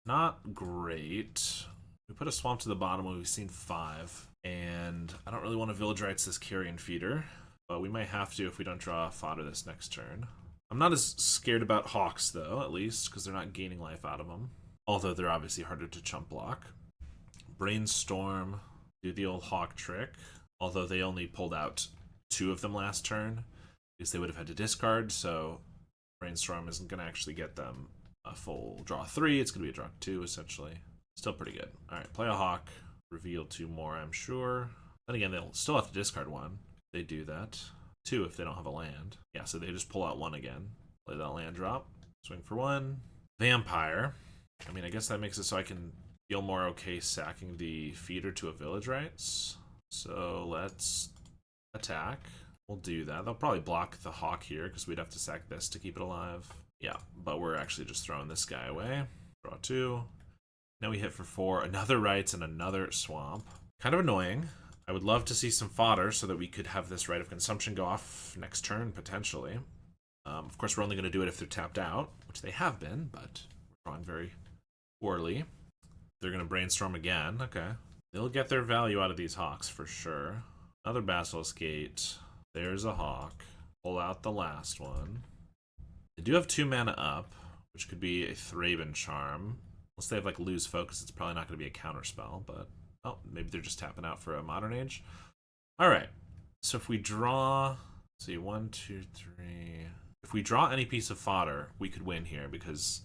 Not great. We put a Swamp to the bottom when we've seen 5, and I don't really want to Village Rites this Carrion Feeder, but we might have to if we don't draw fodder this next turn. I'm not as scared about Hawks, though, at least, because they're not gaining life out of them. Although they're obviously harder to chump block. Brainstorm, do the old Hawk trick. Although they only pulled out 2 of them last turn, because they would have had to discard, so Brainstorm isn't going to actually get them a full draw 3. It's going to be a draw 2, essentially. Still pretty good. Alright, play a Hawk. Reveal 2 more, I'm sure. Then again, they'll still have to discard 1. They do that. 2 if they don't have a land. Yeah, so they just pull out 1 again. Play that land drop. Swing for 1. Vampire. I mean, I guess that makes it so I can feel more okay sacking the feeder to a Village Rites. So let's attack. We'll do that. They'll probably block the Hawk here because we'd have to sack this to keep it alive. Yeah, but we're actually just throwing this guy away. Draw 2. Now we hit for 4. Another Rites and another Swamp. Kind of annoying. I would love to see some fodder so that we could have this Rite of Consumption go off next turn, potentially. Of course, we're only going to do it if they're tapped out, which they have been, but we're drawing very poorly. They're going to Brainstorm again. Okay. They'll get their value out of these Hawks for sure. Another Basilisk Gate. There's a Hawk. Pull out the last one. They do have 2 mana up, which could be a Thraben Charm. Unless they have like Lose Focus, it's probably not going to be a counterspell, but oh, maybe they're just tapping out for a Modern Age. Alright, so if we draw, let's see, 1, 2, 3. If we draw any piece of fodder, we could win here because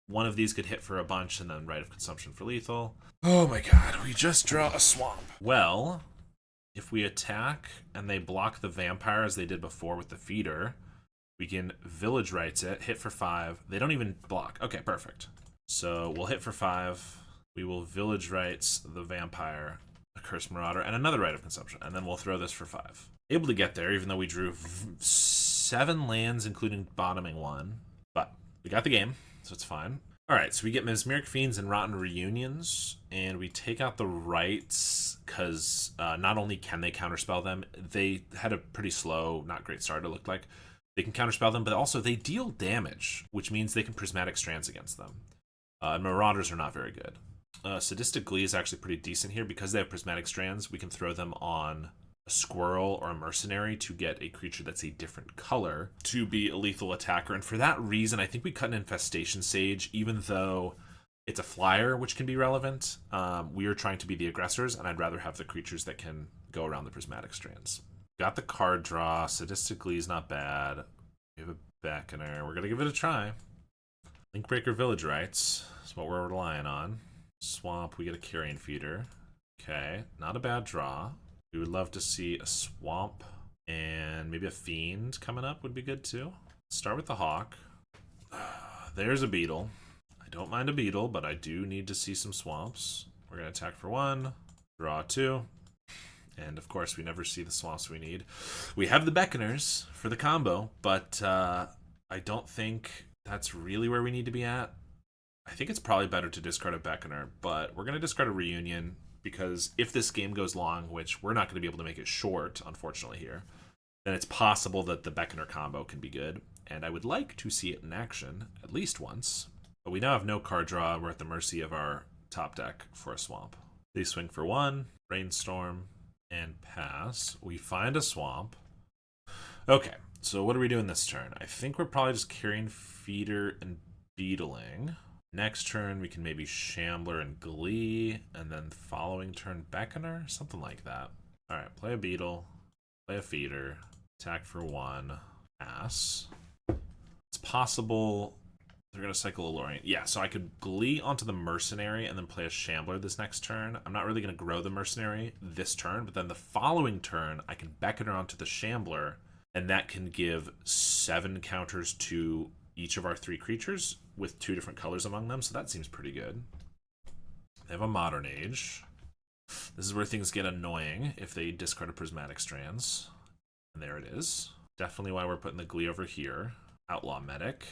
one of these could hit for a bunch and then Rite of Consumption for lethal. Oh my god, we just draw a Swamp. Well, if we attack and they block the Vampire as they did before with the feeder, we can Village Rites it, hit for 5. They don't even block. Okay, perfect. So we'll hit for 5. We will Village Rites the Vampire, a Cursed Marauder, and another Rite of Consumption, and then we'll throw this for 5. Able to get there, even though we drew 7 lands, including bottoming 1. But we got the game, so it's fine. Alright, so we get Mesmeric Fiends and Rotten Reunions, and we take out the Rites, because not only can they counterspell them, they had a pretty slow, not great start, it looked like. They can counterspell them, but also they deal damage, which means they can Prismatic Strands against them. And Marauders are not very good. Sadistic Glee is actually pretty decent here. Because they have Prismatic Strands, we can throw them on a Squirrel or a Mercenary to get a creature that's a different color to be a lethal attacker. And for that reason, I think we cut an Infestation Sage, even though it's a flyer, which can be relevant. We are trying to be the aggressors, and I'd rather have the creatures that can go around the Prismatic Strands. Got the card draw. Sadistic Glee is not bad. We have a Beckoner. We're going to give it a try. Linkbreaker Village Rites is what we're relying on. Swamp, we get a Carrion Feeder. Okay, not a bad draw. We would love to see a Swamp and maybe a Fiend coming up would be good too. Start with the Hawk. There's a Beetle. I don't mind a Beetle, but I do need to see some Swamps. We're going to attack for 1, draw 2. And of course, we never see the Swamps we need. We have the Beckoners for the combo, but I don't think that's really where we need to be at. I think it's probably better to discard a Beckoner, but we're going to discard a Reunion because if this game goes long, which we're not going to be able to make it short, unfortunately here, then it's possible that the Beckoner combo can be good, and I would like to see it in action at least once. But we now have no card draw. We're at the mercy of our top deck for a swamp. They swing for 1, brainstorm, and pass. We find a swamp. Okay, so what are we doing this turn? I think we're probably just carrying Feeder and Beetling. Next turn, we can maybe Shambler and Glee, and then following turn, Beckoner, something like that. All right, play a Beetle, play a Feeder, attack for 1, pass. It's possible they're going to cycle a Lorient. Yeah, so I could Glee onto the Mercenary and then play a Shambler this next turn. I'm not really going to grow the Mercenary this turn, but then the following turn, I can Beckoner onto the Shambler, and that can give 7 counters to each of our 3 creatures with 2 different colors among them, so that seems pretty good. They have a Modern Age. This is where things get annoying if they discard a Prismatic Strands. And there it is. Definitely why we're putting the Glee over here. Outlaw Medic.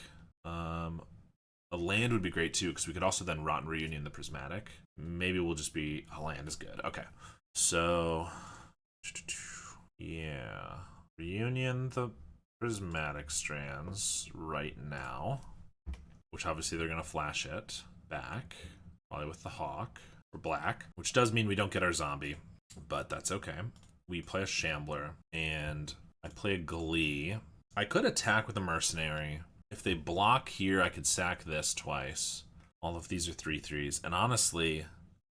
A land would be great too, because we could also then Rotten Reunion the Prismatic. Maybe we'll just be... A land is good. Okay. So... Yeah. Reunion the Prismatic Strands right now. Which obviously they're going to flash it back. Probably with the Hawk. Or black. Which does mean we don't get our zombie. But that's okay. We play a Shambler. And I play a Glee. I could attack with a Mercenary. If they block here, I could sack this twice. All of these are 3/3s. And honestly,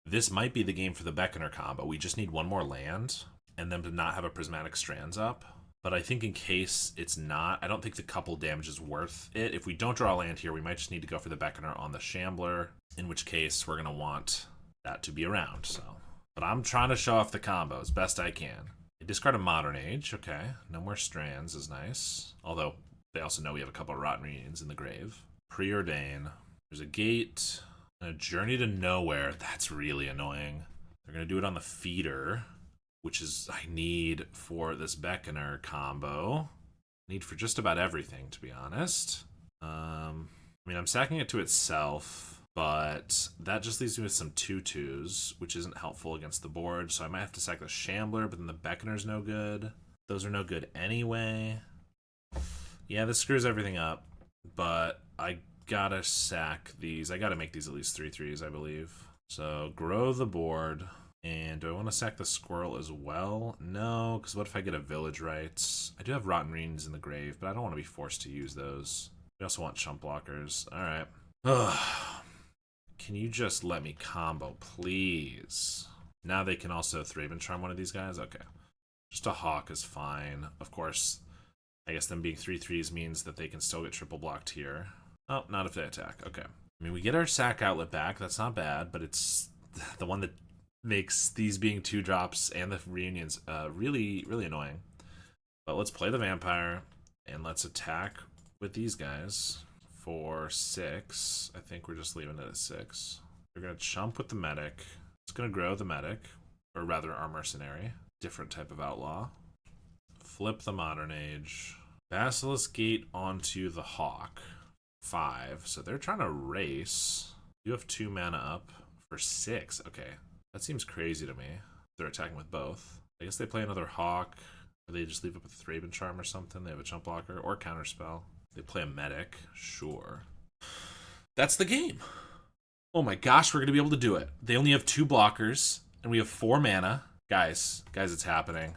this might be the game for the Beckoner combo. We just need 1 more land. And them to not have a Prismatic Strands up. But I think in case it's not, I don't think the couple damage is worth it. If we don't draw a land here, we might just need to go for the Beckoner on the Shambler. In which case, we're going to want that to be around. So, but I'm trying to show off the combo as best I can. They discard a Modern Age. Okay. No more Strands is nice. Although... They also know we have a couple of Rotten Reunions in the grave. Preordain. There's a Gate. And a Journey to Nowhere. That's really annoying. They're going to do it on the Feeder, which is I need for this Beckoner combo. Need for just about everything, to be honest. I mean, I'm sacking it to itself, but that just leaves me with some 2/2s, which isn't helpful against the board. So I might have to sack the Shambler, but then the Beckoner's no good. Those are no good anyway. Yeah, this screws everything up, but I gotta sack these. I gotta make these at least 3/3s, I believe. So, grow the board. And do I want to sack the Squirrel as well? No, because what if I get a Village Rites? I do have Rotten Reunions in the grave, but I don't want to be forced to use those. We also want Chump Blockers. Alright. Can you just let me combo, please? Now they can also Thraben Charm one of these guys? Okay. Just a Hawk is fine. Of course... I guess them being 3/3s means that they can still get triple blocked here. Oh, not if they attack. Okay. I mean, we get our sack outlet back. That's not bad, but it's the one that makes these being 2-drops and the reunions really, really annoying. But let's play the Vampire, and let's attack with these guys for 6. I think we're just leaving it at 6. We're going to chump with the Medic. It's going to grow the Medic, or rather our Mercenary. Different type of outlaw. Flip the Modern Age. Basilisk Gate onto the Hawk. 5. So they're trying to race. You have 2 mana up for 6. Okay. That seems crazy to me. They're attacking with both. I guess they play another Hawk. Or they just leave it with Thraben Charm or something. They have a Chump Blocker or Counterspell. They play a Medic. Sure. That's the game. Oh my gosh, we're going to be able to do it. They only have 2 blockers. And we have 4 mana. Guys, it's happening.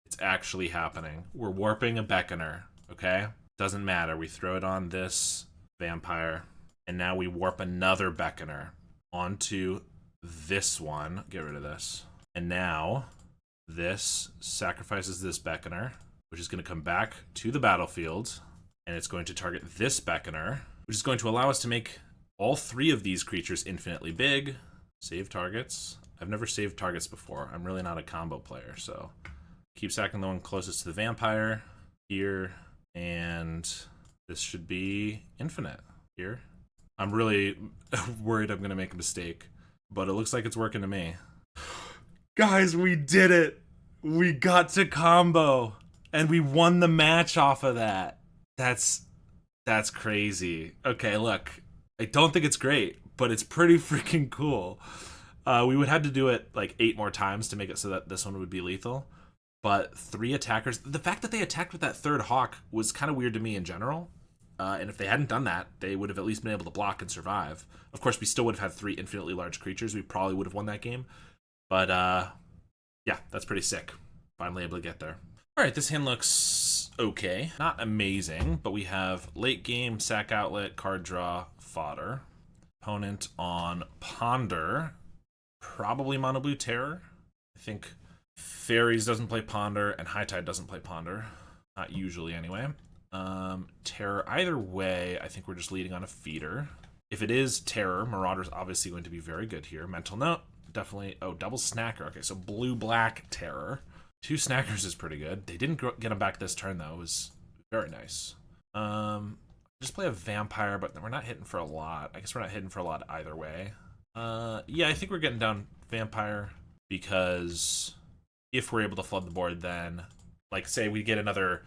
It's actually happening. We're warping a Beckoner, okay? Doesn't matter. We throw it on this Vampire, and now we warp another Beckoner onto this one. Get rid of this. And now this sacrifices this Beckoner, which is going to come back to the battlefield, and it's going to target this Beckoner, which is going to allow us to make all 3 of these creatures infinitely big. Save targets. I've never saved targets before. I'm really not a combo player, so... Keep sacking the one closest to the Vampire here, and this should be infinite here. I'm really worried I'm going to make a mistake, but it looks like it's working to me. Guys, we did it! We got to combo, and we won the match off of that. That's crazy. Okay, look, I don't think it's great, but it's pretty freaking cool. We would have to do it like 8 more times to make it so that this one would be lethal. But 3 attackers. The fact that they attacked with that 3rd Hawk was kind of weird to me in general. And if they hadn't done that, they would have at least been able to block and survive. Of course, we still would have had 3 infinitely large creatures. We probably would have won that game. But yeah, that's pretty sick. Finally able to get there. All right, this hand looks okay. Not amazing, but we have late game, sack outlet, card draw, fodder. Opponent on Ponder, probably Mono Blue Terror. I think Faeries doesn't play Ponder, and High Tide doesn't play Ponder. Not usually, anyway. Terror, either way, I think we're just leading on a feeder. If it is Terror, Marauder's obviously going to be very good here. Mental Note, definitely. Oh, double Snacker. Okay, so Blue-Black Terror. 2 Snackers is pretty good. They didn't get them back this turn, though. It was very nice. Just play a Vampire, but we're not hitting for a lot. I guess we're not hitting for a lot either way. Yeah, I think we're getting down Vampire, because if we're able to flood the board, then, like, say we get another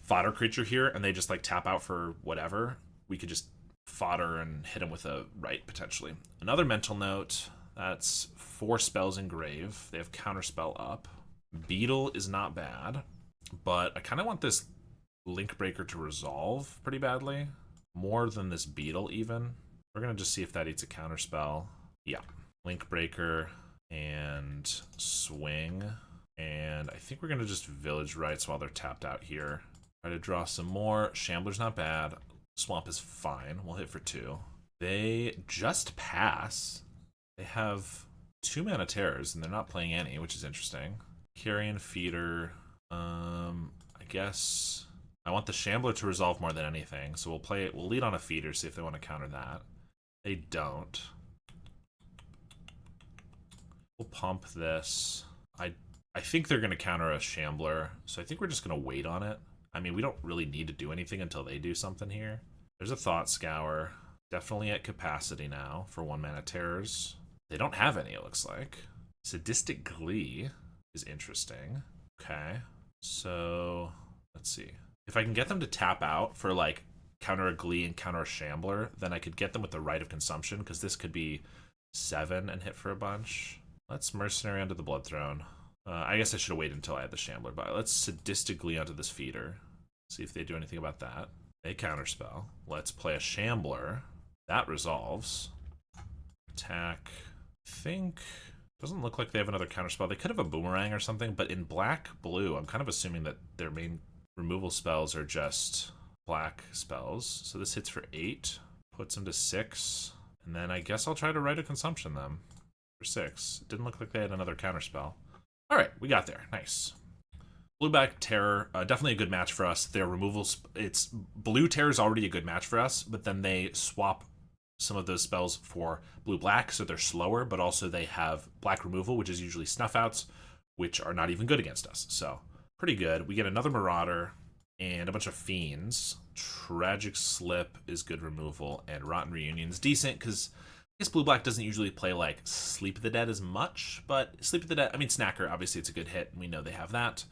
fodder creature here, and they just, like, tap out for whatever, we could just fodder and hit them with a right, potentially. Another Mental Note, that's 4 spells in Grave. They have Counterspell up. Beetle is not bad, but I kind of want this Link Breaker to resolve pretty badly. More than this Beetle, even. We're going to just see if that eats a Counterspell. Yeah. Link Breaker and Swing. And I think we're going to just Village Rites while they're tapped out here. Try to draw some more. Shambler's not bad. Swamp is fine. We'll hit for 2. They just pass. They have 2 mana terrors, and they're not playing any, which is interesting. Carrion Feeder. I guess I want the Shambler to resolve more than anything, so we'll play it. We'll lead on a feeder, see if they want to counter that. They don't. We'll pump this. I think they're going to counter a Shambler, so I think we're just going to wait on it. I mean, we don't really need to do anything until they do something here. There's a Thought Scour. Definitely at capacity now for 1 mana terrors. They don't have any, it looks like. Sadistic Glee is interesting. Okay, so let's see. If I can get them to tap out for, like, counter a Glee and counter a Shambler, then I could get them with the Rite of Consumption, because this could be 7 and hit for a bunch. Let's Mercenary onto the Blood Throne. I guess I should have waited until I had the Shambler by. Let's Sadistic Glee onto this feeder. See if they do anything about that. They counterspell. Let's play a Shambler. That resolves. Attack. I think... Doesn't look like they have another counterspell. They could have a Boomerang or something, but in black-blue, I'm kind of assuming that their main removal spells are just black spells. So this hits for 8, puts them to 6, and then I guess I'll try to Rite of Consumption them for 6. It didn't look like they had another counterspell. All right, we got there. Nice. Blue-Black Terror, definitely a good match for us. Their removals, it's Blue Terror is already a good match for us, but then they swap some of those spells for blue-black, so they're slower, but also they have black removal, which is usually snuff outs, which are not even good against us. So pretty good. We get another Marauder and a bunch of Fiends. Tragic Slip is good removal, and Rotten Reunion is decent, because I guess blue-black doesn't usually play, like, Sleep of the Dead as much, but Sleep of the Dead, I mean, Snacker, obviously it's a good hit, and we know they have that.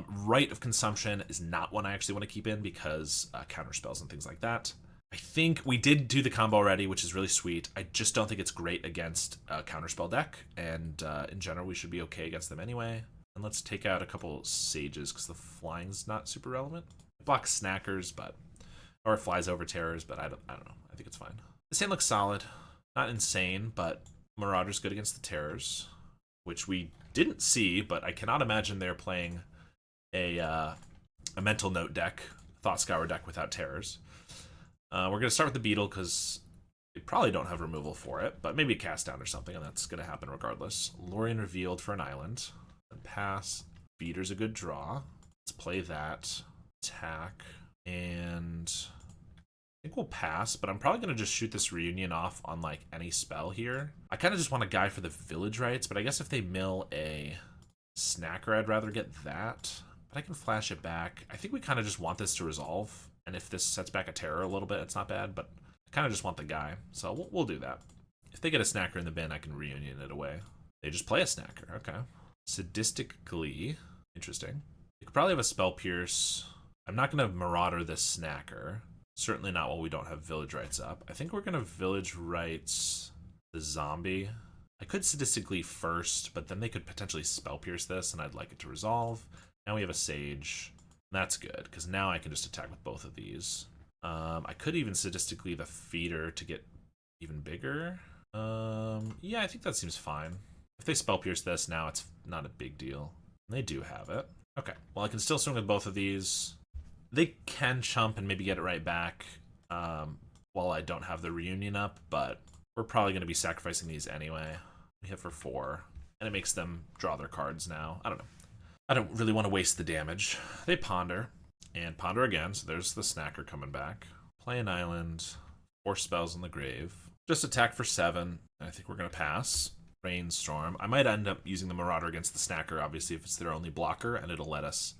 Rite of Consumption is not one I actually want to keep in, because counterspells and things like that. I think we did do the combo already, which is really sweet. I just don't think it's great against a counterspell deck, and in general, we should be okay against them anyway. And let's take out a couple Sages, because the flying's not super relevant. It blocks Snackers, but... Or it flies over Terrors, but I don't know. I think it's fine. This hand looks solid. Not insane, but Marauder's good against the Terrors, which we didn't see, but I cannot imagine they're playing a Mental Note deck, Thought Scour deck without Terrors. We're going to start with the Beetle, because they probably don't have removal for it, but maybe a Cast Down or something, and that's going to happen regardless. Lorien Revealed for an island. Then pass. Beater's a good draw. Let's play that. Attack. And I think we'll pass, but I'm probably going to just shoot this Reunion off on, like, any spell here. I kind of just want a guy for the Village Rites, but I guess if they mill a Snacker, I'd rather get that. But I can flash it back. I think we kind of just want this to resolve. And if this sets back a Terror a little bit, it's not bad, but I kind of just want the guy. So we'll do that. If they get a Snacker in the bin, I can Reunion it away. They just play a Snacker. Okay. Sadistic Glee. Interesting. You could probably have a Spell Pierce. I'm not going to Marauder this Snacker. Certainly not while we don't have Village Rites up. I think we're going to Village Rites the Zombie. I could Sadistic Glee first, but then they could potentially Spell Pierce this, and I'd like it to resolve. Now we have a Sage. That's good, because now I can just attack with both of these. I could even sadistically the feeder to get even bigger. Yeah, I think that seems fine. If they spell pierce this, now it's not a big deal. They do have it. Okay, well, I can still swing with both of these. They can chump and maybe get it right back while I don't have the reunion up, but we're probably going to be sacrificing these anyway. We hit for 4, and it makes them draw their cards now. I don't know. I don't really want to waste the damage. They ponder, and ponder again, so there's the snacker coming back. Play an island, 4 spells in the grave. Just attack for 7, and I think we're going to pass. Brainstorm. I might end up using the Marauder against the snacker, obviously, if it's their only blocker, and it'll let us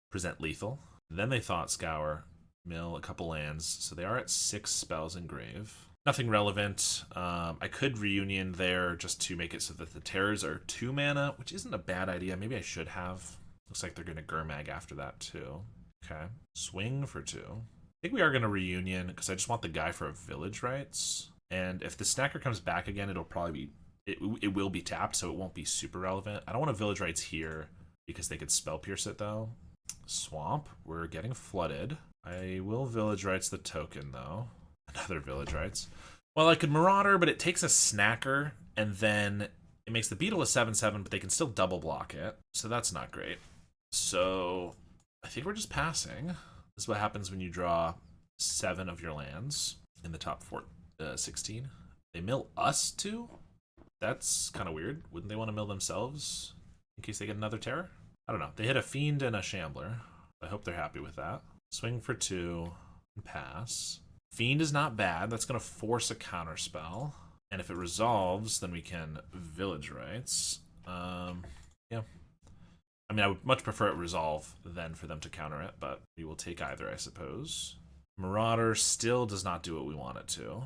present lethal. Then they Thought Scour, mill a couple lands, so they are at 6 spells in grave. Nothing relevant. I could reunion there just to make it so that the terrors are 2 mana, which isn't a bad idea. Maybe I should have. Looks like they're going to Gurmag after that, too. Okay. Swing for 2. I think we are going to reunion, because I just want the guy for a Village Rites. And if the snacker comes back again, it'll probably be... It will be tapped, so it won't be super relevant. I don't want a Village Rites here, because they could Spell Pierce it, though. Swamp. We're getting flooded. I will Village Rites the token, though. Another Village Rites. Well, I could Marauder, but it takes a snacker, and then it makes the Beetle a 7/7, but they can still double block it. So that's not great. So I think we're just passing. This is what happens when you draw 7 of your lands in the top 16. They mill us too? That's kind of weird. Wouldn't they want to mill themselves in case they get another terror? I don't know. They hit a Fiend and a Shambler. I hope they're happy with that. Swing for 2 and pass. Fiend is not bad. That's going to force a counter spell. And if it resolves, then we can Village Rites. Yeah. I mean, I would much prefer it resolve than for them to counter it, but we will take either, I suppose. Marauder still does not do what we want it to.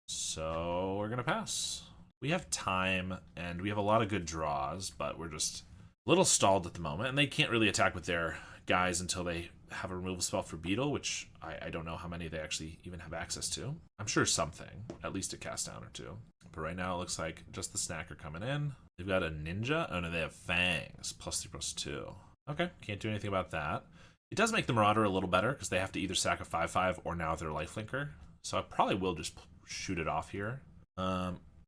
So we're going to pass. We have time, and we have a lot of good draws, but we're just a little stalled at the moment, and they can't really attack with their guys until they have a removal spell for Beetle, which I don't know how many they actually even have access to. I'm sure something, at least a cast down or 2. But right now it looks like just the snacker coming in. They've got a ninja. Oh no, they have fangs. +3/+2. Okay, can't do anything about that. It does make the Marauder a little better because they have to either sack a 5/5 or now their lifelinker. So I probably will just shoot it off here.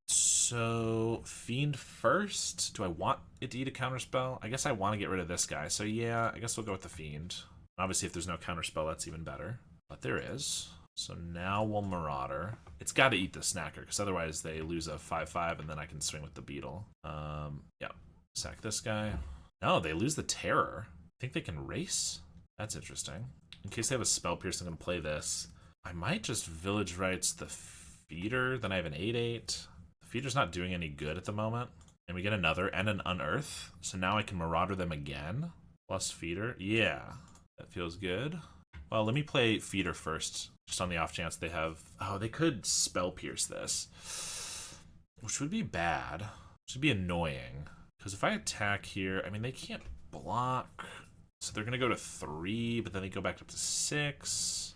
So Fiend first. Do I want it to eat a counterspell? I guess I want to get rid of this guy. So yeah, I guess we'll go with the Fiend. Obviously, if there's no counterspell, that's even better. But there is. So now we'll Marauder. It's got to eat the snacker, because otherwise they lose a 5/5, and then I can swing with the Beetle. Yeah. Sack this guy. No, they lose the Terror. I think they can race? That's interesting. In case they have a Spell Pierce, I'm going to play this. I might just Village Rites the Feeder. Then I have an 8/8. The Feeder's not doing any good at the moment. And we get another and an Unearth. So now I can Marauder them again. Plus Feeder. Yeah. That feels good. Well, let me play Feeder first, just on the off chance they have... Oh, they could Spell Pierce this, which would be bad. Which would be annoying. Because if I attack here, I mean, they can't block. So they're going to go to 3, but then they go back up to 6.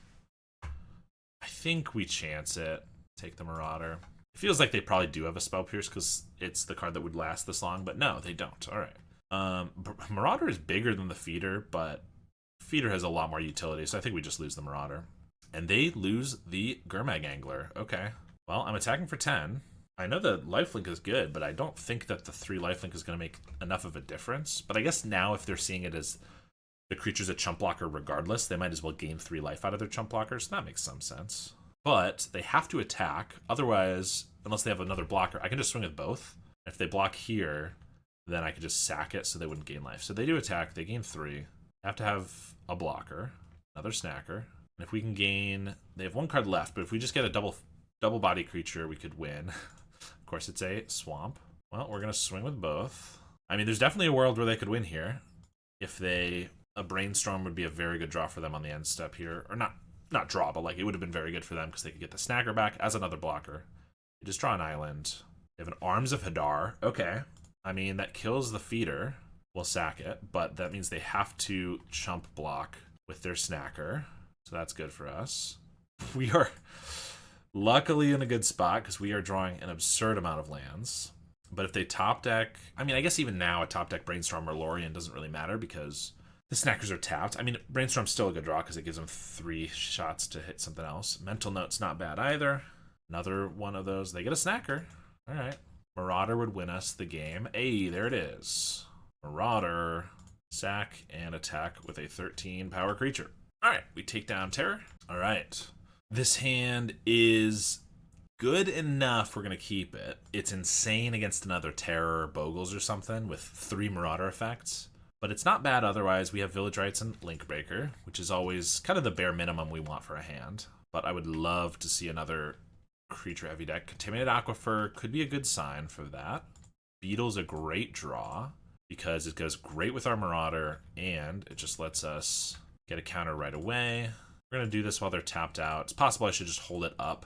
I think we chance it. Take the Marauder. It feels like they probably do have a Spell Pierce because it's the card that would last this long, but no, they don't. All right. Marauder is bigger than the Feeder, but Feeder has a lot more utility, so I think we just lose the Marauder. And they lose the Gurmag Angler. Okay. Well, I'm attacking for 10. I know the lifelink is good, but I don't think that the 3 lifelink is going to make enough of a difference. But I guess now if they're seeing it as the creature's a chump blocker regardless, they might as well gain 3 life out of their chump blocker, so that makes some sense. But they have to attack. Otherwise, unless they have another blocker, I can just swing with both. If they block here, then I could just sack it so they wouldn't gain life. So they do attack. They gain 3. Have to have a blocker, another snacker. And if we can gain... They have 1 card left, but if we just get a double body creature, we could win. Of course, it's a swamp. Well, we're going to swing with both. I mean, there's definitely a world where they could win here. If they... A Brainstorm would be a very good draw for them on the end step here. Or not draw, but like it would have been very good for them because they could get the snacker back as another blocker. They just draw an island. They have an Arms of Hadar. Okay. I mean, that kills the Feeder. We'll sack it, but that means they have to chump block with their snacker. So that's good for us. We are luckily in a good spot because we are drawing an absurd amount of lands. But if they top deck... I mean, I guess even now a top deck Brainstorm or Lorien doesn't really matter because The Snackers are tapped. I mean, Brainstorm's still a good draw because it gives them 3 shots to hit something else. Mental Note's not bad either. Another one of those. They get a Snacker. All right. Marauder would win us the game. Hey, there it is. Marauder, sack, and attack with a 13 power creature. All right, we take down Terror. All right. This hand is good enough. We're going to keep it. It's insane against another Terror or Bogles or something with 3 Marauder effects. But it's not bad otherwise. We have Village Rites and Link Breaker, which is always kind of the bare minimum we want for a hand. But I would love to see another creature heavy deck. Contaminated Aquifer could be a good sign for that. Beetle's a great draw because it goes great with our Marauder and it just lets us get a counter right away. We're going to do this while they're tapped out. It's possible I should just hold it up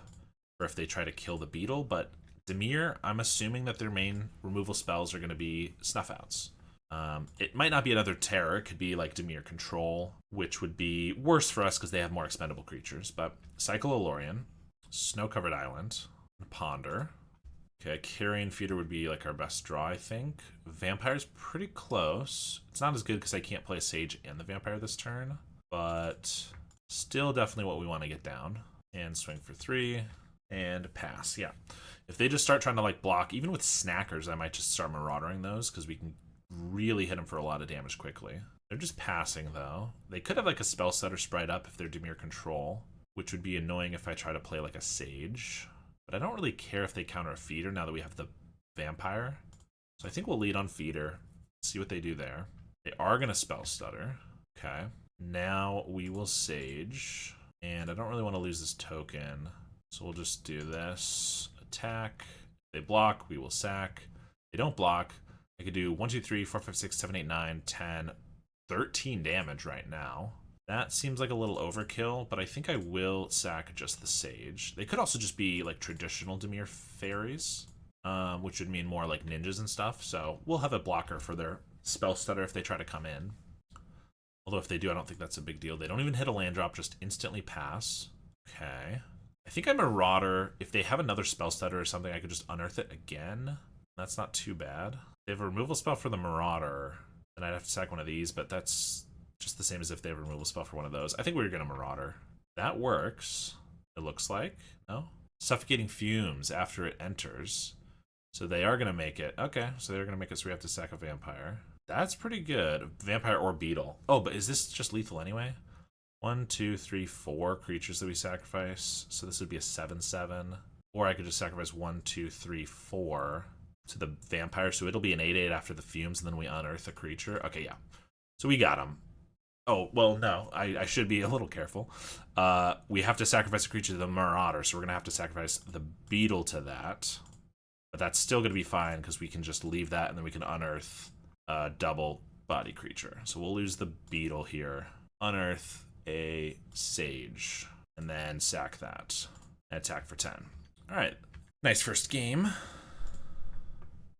for if they try to kill the Beetle, but Dimir, I'm assuming that their main removal spells are going to be Snuff Outs. It might not be another Terror. It could be like Dimir Control, which would be worse for us because they have more expendable creatures. But Cycle Alorian, Snow-Covered Island, Ponder. Okay, Carrion Feeder would be like our best draw, I think. Vampire's pretty close. It's not as good because I can't play Sage and the Vampire this turn, but still definitely what we want to get down. And swing for 3, and pass, yeah. If they just start trying to like block, even with Snackers, I might just start Maraudering those because we can really hit them for a lot of damage quickly. They're just passing though. They could have like a Spell Setter Sprite up if they're Dimir Control, which would be annoying if I try to play like a Sage. But I don't really care if they counter a Feeder now that we have the Vampire. So I think we'll lead on Feeder, see what they do there. They are going to Spell Stutter. Okay. Now we will Sage. And I don't really want to lose this token. So we'll just do this. Attack. They block, we will sack. They don't block. I could do 1, 2, 3, 4, 5, 6, 7, 8, 9, 10, 13 damage right now. That seems like a little overkill, but I think I will sack just the Sage. They could also just be like traditional Dimir Faeries, which would mean more like ninjas and stuff. So we'll have a blocker for their Spell Stutter if they try to come in. Although if they do, I don't think that's a big deal. They don't even hit a land drop, just instantly pass. Okay. I think I Marauder. If they have another Spell Stutter or something, I could just unearth it again. That's not too bad. They have a removal spell for the Marauder, then I'd have to sack one of these, but that's just the same as if they have a removal spell for one of those. I think we're going to Marauder. That works, it looks like. No? Suffocating Fumes after it enters. So they are going to make it. Okay, so they're going to make it so we have to sack a Vampire. That's pretty good. Vampire or Beetle. Oh, but is this just lethal anyway? 1, 2, 3, 4 creatures that we sacrifice. So this would be a 7/7. Or I could just sacrifice 1, 2, 3, 4 to the Vampire. So it'll be an 8/8 after the Fumes, and then we unearth a creature. Okay, yeah. So we got him. Oh, well, no. I should be a little careful. We have to sacrifice a creature to the Marauder, so we're going to have to sacrifice the Beetle to that. But that's still going to be fine, because we can just leave that, and then we can unearth a double body creature. So we'll lose the Beetle here. Unearth a Sage, and then sack that. And attack for 10. All right. Nice first game.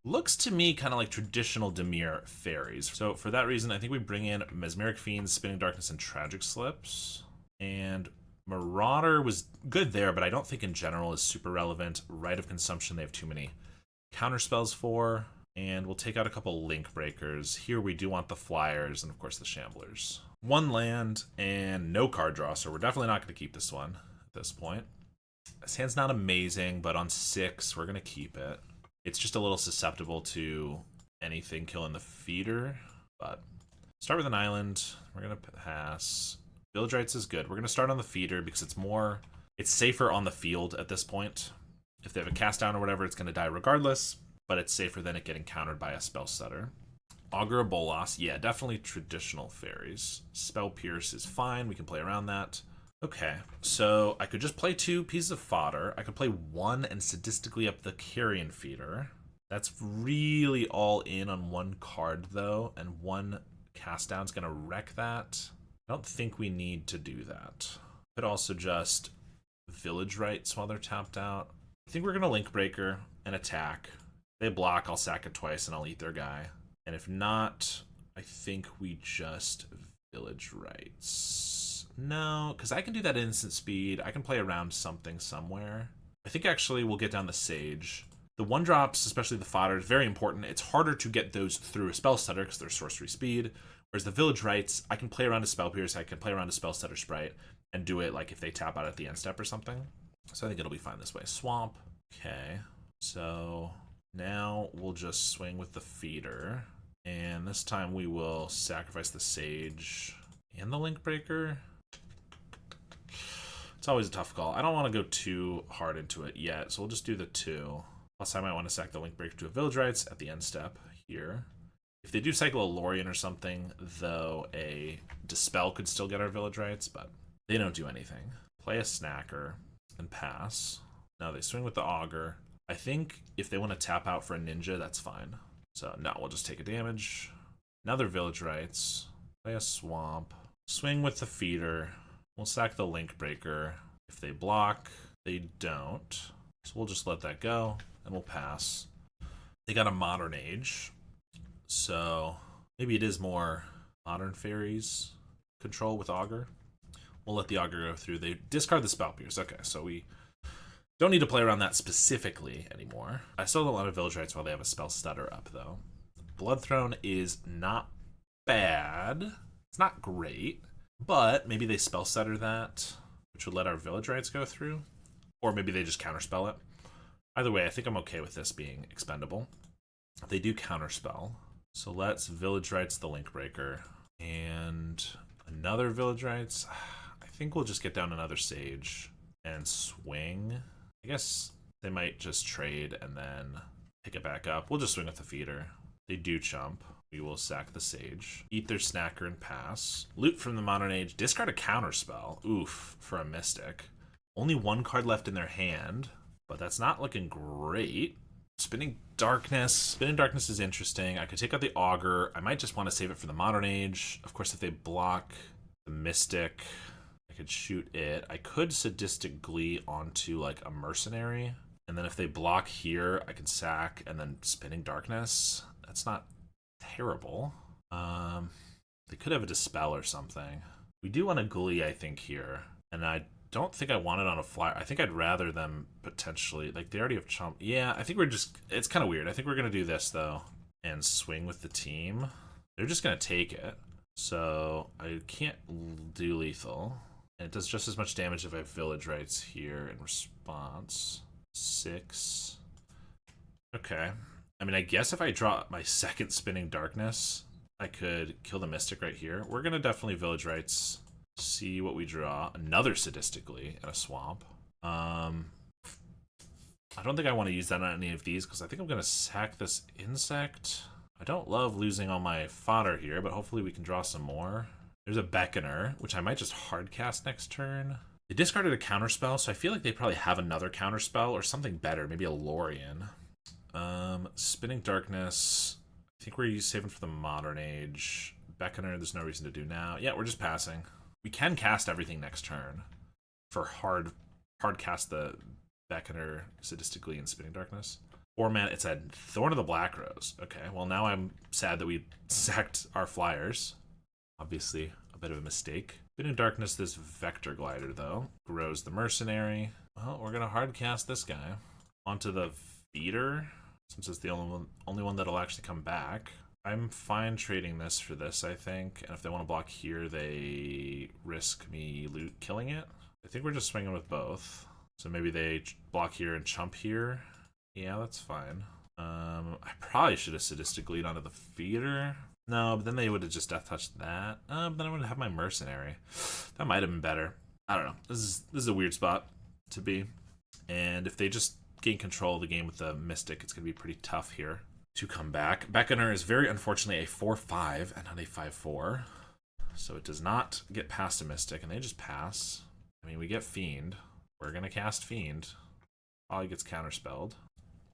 Looks to me kind of like traditional Dimir Faeries. So for that reason, I think we bring in Mesmeric Fiends, Spinning Darkness, and Tragic Slips. And Marauder was good there, but I don't think in general is super relevant. Rite of Consumption, they have too many counterspells for. And we'll take out a couple Link Breakers. Here we do want the Flyers and, of course, the Shamblers. 1 land and no card draw, so we're definitely not going to keep this one at this point. This hand's not amazing, but on 6, we're going to keep it. It's just a little susceptible to anything killing the Feeder, but start with an island. We're going to pass. Village Rites is good. We're going to start on the Feeder because it's safer on the field at this point. If they have a cast down or whatever, it's going to die regardless, but it's safer than it getting countered by a Spell Stutter. Augur of Bolas, yeah, definitely traditional Fairies. Spell Pierce is fine. We can play around that. Okay, so I could just play 2 pieces of fodder. I could play 1 and sadistically up the Carrion Feeder. That's really all in on 1 card, though, and 1 cast down's going to wreck that. I don't think we need to do that. Could also just Village Rites while they're tapped out. I think we're going to Link Breaker and attack. If they block, I'll sack it twice and I'll eat their guy. And if not, I think we just Village Rites. No, because I can do that at instant speed. I can play around something somewhere. I think actually we'll get down the Sage. The 1-drops, especially the fodder, is very important. It's harder to get those through a Spell Stutter because they're sorcery speed. Whereas the Village Rites, I can play around a Spell Pierce, I can play around a Spell Setter Sprite, and do it like if they tap out at the end step or something. So I think it'll be fine this way. Swamp. Okay. So now we'll just swing with the Feeder. And this time we will sacrifice the Sage and the Link Breaker. It's always a tough call. I don't want to go too hard into it yet, so we'll just do the 2. Plus I might want to sack the Link Breaker to a Village Rites at the end step here. If they do cycle a Lorien or something, though, a Dispel could still get our Village Rites, but they don't do anything. Play a Snacker and pass. Now they swing with the Augur. I think if they want to tap out for a Ninja, that's fine. So no, we'll just take a damage. Another Village Rites. Play a Swamp. Swing with the Feeder. We'll sack the Link Breaker. If they block, they don't. So we'll just let that go, and we'll pass. They got a Modern Age. So maybe it is more Modern Fairies control with Augur. We'll let the Augur go through. They discard the Spell Pierce. Okay, so we don't need to play around that specifically anymore. I still have a lot of Village Rites while they have a Spell Stutter up, though. Blood Throne is not bad. It's not great, but maybe they Spell Stutter that, which would let our Village Rites go through. Or maybe they just counterspell it. Either way, I think I'm okay with this being expendable. They do counterspell. So let's Village Rites the Link Breaker. And another Village Rites. I think we'll just get down another Sage and swing. I guess they might just trade and then pick it back up. We'll just swing with the Feeder. They do chump. We will sack the Sage. Eat their Snacker and pass. Loot from the Modern Age. Discard a counterspell. Oof, for a Mystic. Only 1 card left in their hand, but that's not looking great. Spinning Darkness. Spinning Darkness is interesting. I could take out the Augur. I might just want to save it for the Modern Age. Of course, if they block the Mystic, I could shoot it. I could Sadistic Glee onto like a Mercenary. And then if they block here, I can sack and then Spinning Darkness. That's not terrible. They could have a Dispel or something. We do want a Glee, I think, here. And I don't think I want it on a flyer. I think I'd rather them potentially, like they already have chump. Yeah, I think we're just, it's kind of weird. I think we're going to do this though and swing with the team. They're just going to take it. So I can't do lethal. And it does just as much damage if I have Village Rites here in response. 6. Okay. I mean, I guess if I draw my second Spinning Darkness, I could kill the Mystic right here. We're going to definitely Village Rites. See what we draw. Another Sadistically and a Swamp. I don't think I want to use that on any of these because I think I'm going to sack this Insect. I don't love losing all my fodder here, but hopefully we can draw some more. There's a Beckoner, which I might just hardcast next turn. They discarded a counterspell, so I feel like they probably have another counterspell or something better, maybe a Lorien. Spinning Darkness. I think we're saving for the Modern Age. Beckoner, there's no reason to do now. Yeah, we're just passing. We can cast everything next turn for hard cast the Beckoner Sadistically and Spinning Darkness. Or man, it's a Thorn of the Black Rose. Okay, well now I'm sad that we sacked our flyers. Obviously a bit of a mistake. Spinning Darkness, this Vector Glider though. Grows the Mercenary. Well, we're gonna hard cast this guy onto the Feeder, since it's the only one that'll actually come back. I'm fine trading this for this, I think. And if they want to block here, they risk me killing it. I think we're just swinging with both. So maybe they block here and chump here. Yeah, that's fine. I probably should have Sadistic Lead onto the Feeder. No, but then they would have just Death Touched that. Then I would have my Mercenary. That might have been better. I don't know. This is a weird spot to be. And if they just gain control of the game with the Mystic, it's going to be pretty tough here to come back. Beckoner is very unfortunately a 4/5 and not a 5/4. So it does not get past a Mystic, and they just pass. I mean, we get Fiend. We're going to cast Fiend. Probably gets counterspelled.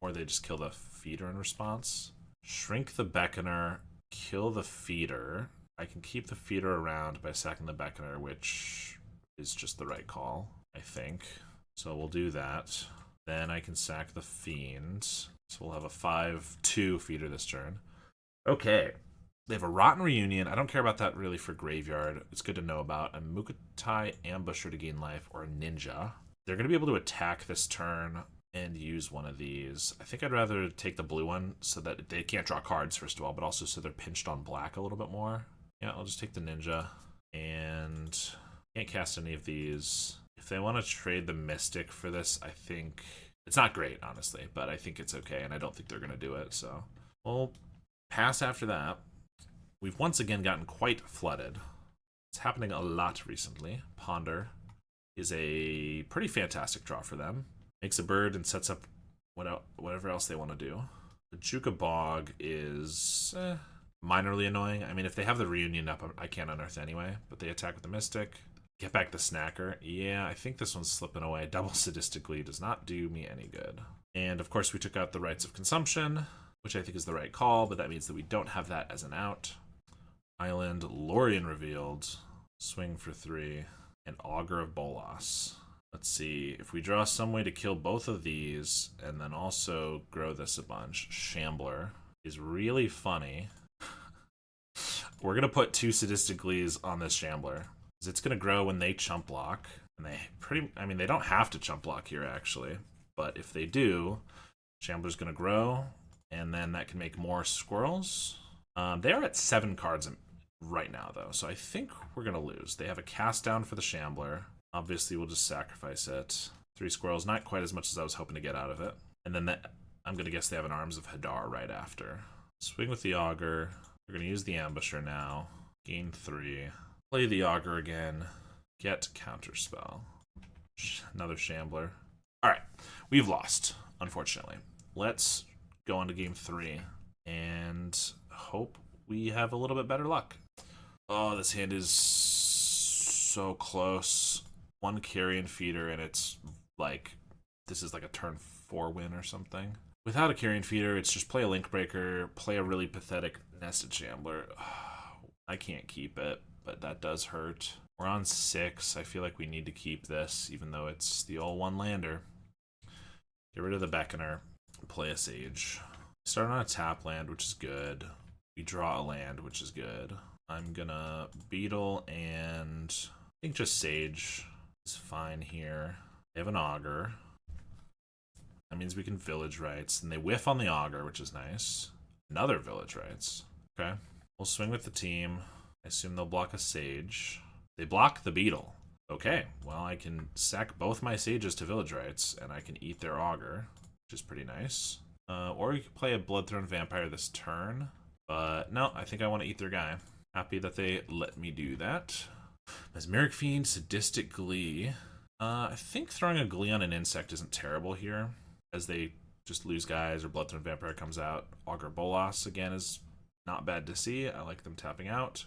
Or they just kill the Feeder in response. Shrink the Beckoner, kill the Feeder. I can keep the Feeder around by sacking the Beckoner, which is just the right call, I think. So we'll do that. Then I can sack the Fiend. So we'll have a 5/2 Feeder this turn. Okay. They have a Rotten Reunion. I don't care about that really for Graveyard. It's good to know about. A Mukotai Ambusher to gain life, or a Ninja. They're going to be able to attack this turn and use one of these. I think I'd rather take the blue one so that they can't draw cards, first of all, but also so they're pinched on black a little bit more. Yeah, I'll just take the Ninja. And can't cast any of these. If they want to trade the Mystic for this, I think it's not great, honestly, but I think it's okay, and I don't think they're going to do it, so we'll pass after that. We've once again gotten quite flooded. It's happening a lot recently. Ponder is a pretty fantastic draw for them. Makes a bird and sets up whatever else they want to do. The Juka Bog is minorly annoying. I mean, if they have the Reunion up, I can't unearth anyway, but they attack with the Mystic. Get back the Snacker. Yeah, I think this one's slipping away. Double Sadistically does not do me any good. And of course we took out the Rites of Consumption, which I think is the right call, but that means that we don't have that as an out. Island, Lorien revealed. Swing for 3. And Augur of Bolas. Let's see, if we draw some way to kill both of these, and then also grow this a bunch, Shambler is really funny. We're going to put 2 Sadisticallys on this Shambler. It's going to grow when they chump block, and they don't have to chump block here actually, but if they do, Shambler's going to grow, and then that can make more squirrels. They are at 7 cards right now though, so I think we're going to lose. They have a cast down for the Shambler. Obviously we'll just sacrifice it. 3 squirrels, not quite as much as I was hoping to get out of it. And then I'm going to guess they have an Arms of Hadar right after. Swing with the Augur. We're going to use the Ambusher now. Gain 3. Play the Augur again. Get Counterspell. Another Shambler. Alright, we've lost, unfortunately. Let's go on to game 3 and hope we have a little bit better luck. Oh, this hand is so close. 1 Carrion Feeder, and it's like, this is like a turn 4 win or something. Without a Carrion Feeder, it's just play a Link Breaker, play a really pathetic Nested Shambler. I can't keep it, but that does hurt. We're on 6. I feel like we need to keep this, even though it's the old 1-lander. Get rid of the Beckoner. Play a Sage. Start on a tap land, which is good. We draw a land, which is good. I'm gonna Beetle and I think just Sage is fine here. They have an Augur. That means we can Village Rites, and they whiff on the Augur, which is nice. Another Village Rites. Okay. We'll swing with the team. I assume they'll block a Sage. They block the Beetle. Okay, well, I can sack both my Sages to Village Rites, and I can eat their Augur, which is pretty nice. Or you could play a Bloodthorn Vampire this turn. But no, I think I want to eat their guy. Happy that they let me do that. Mesmeric Fiend, Sadistic Glee. I think throwing a Glee on an insect isn't terrible here, as they just lose guys or Bloodthorn Vampire comes out. Augur Bolas, again, is not bad to see. I like them tapping out.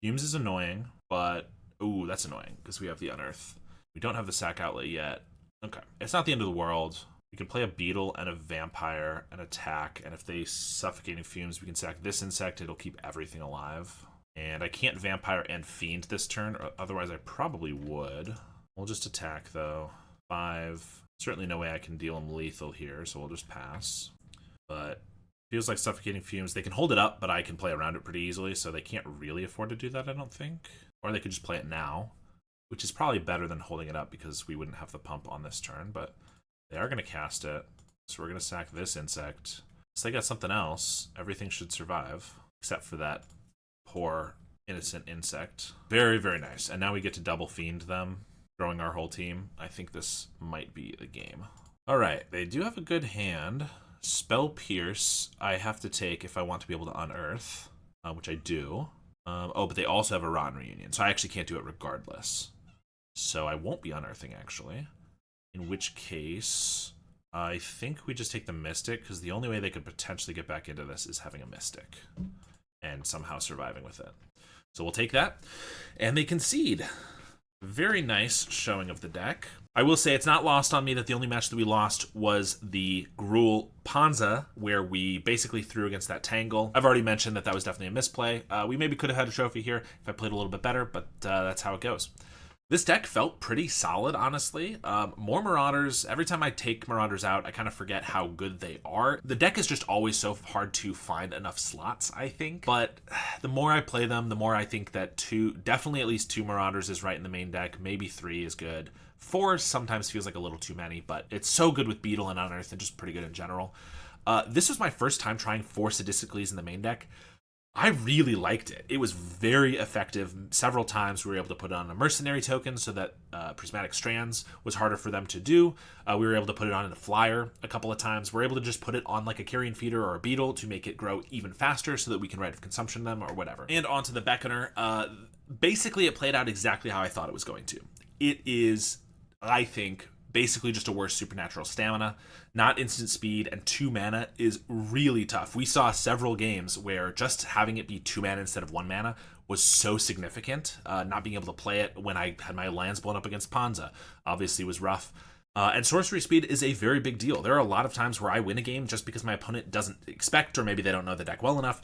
Fumes is annoying, but ooh, that's annoying because we have the Unearth. We don't have the sack outlet yet. Okay, it's not the end of the world. We can play a Beetle and a Vampire and attack, and if they Suffocating Fumes, we can sack this insect. It'll keep everything alive. And I can't Vampire and Fiend this turn, or otherwise I probably would. We'll just attack, though. 5. Certainly no way I can deal them lethal here, so we'll just pass. But feels like Suffocating Fumes. They can hold it up, but I can play around it pretty easily, so they can't really afford to do that, I don't think. Or they could just play it now, which is probably better than holding it up because we wouldn't have the pump on this turn, but they are going to cast it, so we're going to sack this insect. So they got something else. Everything should survive, except for that poor innocent insect. Very, very nice. And now we get to double Fiend them, throwing our whole team. I think this might be the game. All right, they do have a good hand. Spell Pierce I have to take if I want to be able to unearth, which I do. Oh, but they also have a Rotten Reunion, so I actually can't do it regardless. So I won't be unearthing, actually. In which case, I think we just take the Mystic, because the only way they could potentially get back into this is having a Mystic and somehow surviving with it. So we'll take that, and they concede. Very nice showing of the deck. I will say it's not lost on me that the only match that we lost was the Gruul Ponza, where we basically threw against that Tangle. I've already mentioned that that was definitely a misplay. We maybe could have had a trophy here if I played a little bit better, but that's how it goes. This deck felt pretty solid, honestly. More Marauders. Every time I take Marauders out, I kind of forget how good they are. The deck is just always so hard to find enough slots, I think. But the more I play them, the more I think that definitely at least 2 Marauders is right in the main deck. Maybe 3 is good. 4 sometimes feels like a little too many, but it's so good with Beetle and Unearth and just pretty good in general. This was my first time trying 4 Sadisticallys in the main deck. I really liked it. It was very effective. Several times we were able to put it on a mercenary token so that prismatic strands was harder for them to do. We were able to put it on in a flyer a couple of times. We're able to just put it on like a carrion feeder or a beetle to make it grow even faster so that we can rite of consumption them or whatever. And onto the Beckoner. Basically, it played out exactly how I thought it was going to. It is, I think, basically just a worse supernatural stamina. Not instant speed, and 2 mana is really tough. We saw several games where just having it be 2 mana instead of 1 mana was so significant. Not being able to play it when I had my lands blown up against Ponza obviously was rough. And sorcery speed is a very big deal. There are a lot of times where I win a game just because my opponent doesn't expect, or maybe they don't know the deck well enough.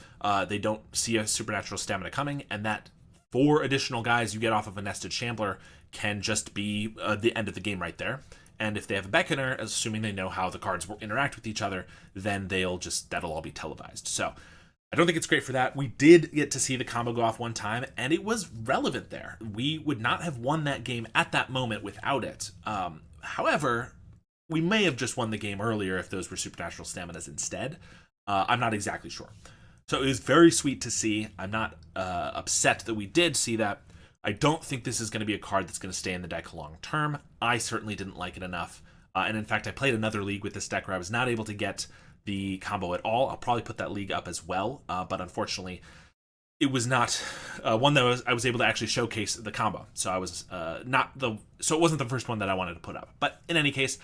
They don't see a supernatural stamina coming, and that 4 additional guys you get off of a nested shambler can just be the end of the game right there. And if they have a Beckoner, assuming they know how the cards will interact with each other, then that'll all be televised. So I don't think it's great for that. We did get to see the combo go off one time, and it was relevant there. We would not have won that game at that moment without it. However, we may have just won the game earlier if those were supernatural staminas instead. I'm not exactly sure. So it was very sweet to see. I'm not upset that we did see that. I don't think this is going to be a card that's going to stay in the deck long term. I certainly didn't like it enough. And in fact, I played another league with this deck where I was not able to get the combo at all. I'll probably put that league up as well. But unfortunately, it was not one that I was able to actually showcase the combo. So I was so it wasn't the first one that I wanted to put up. But in any case,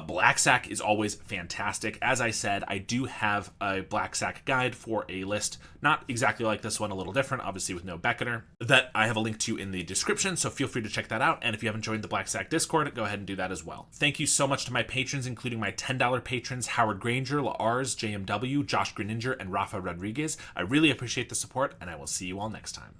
Black Sac is always fantastic. As I said, I do have a Black Sac guide for a list, not exactly like this one, a little different, obviously with no Beckoner, that I have a link to in the description, so feel free to check that out. And if you haven't joined the Black Sac Discord, go ahead and do that as well. Thank you so much to my patrons, including my $10 patrons, Howard Granger, Lars, JMW, Josh Greninger, and Rafa Rodriguez. I really appreciate the support, and I will see you all next time.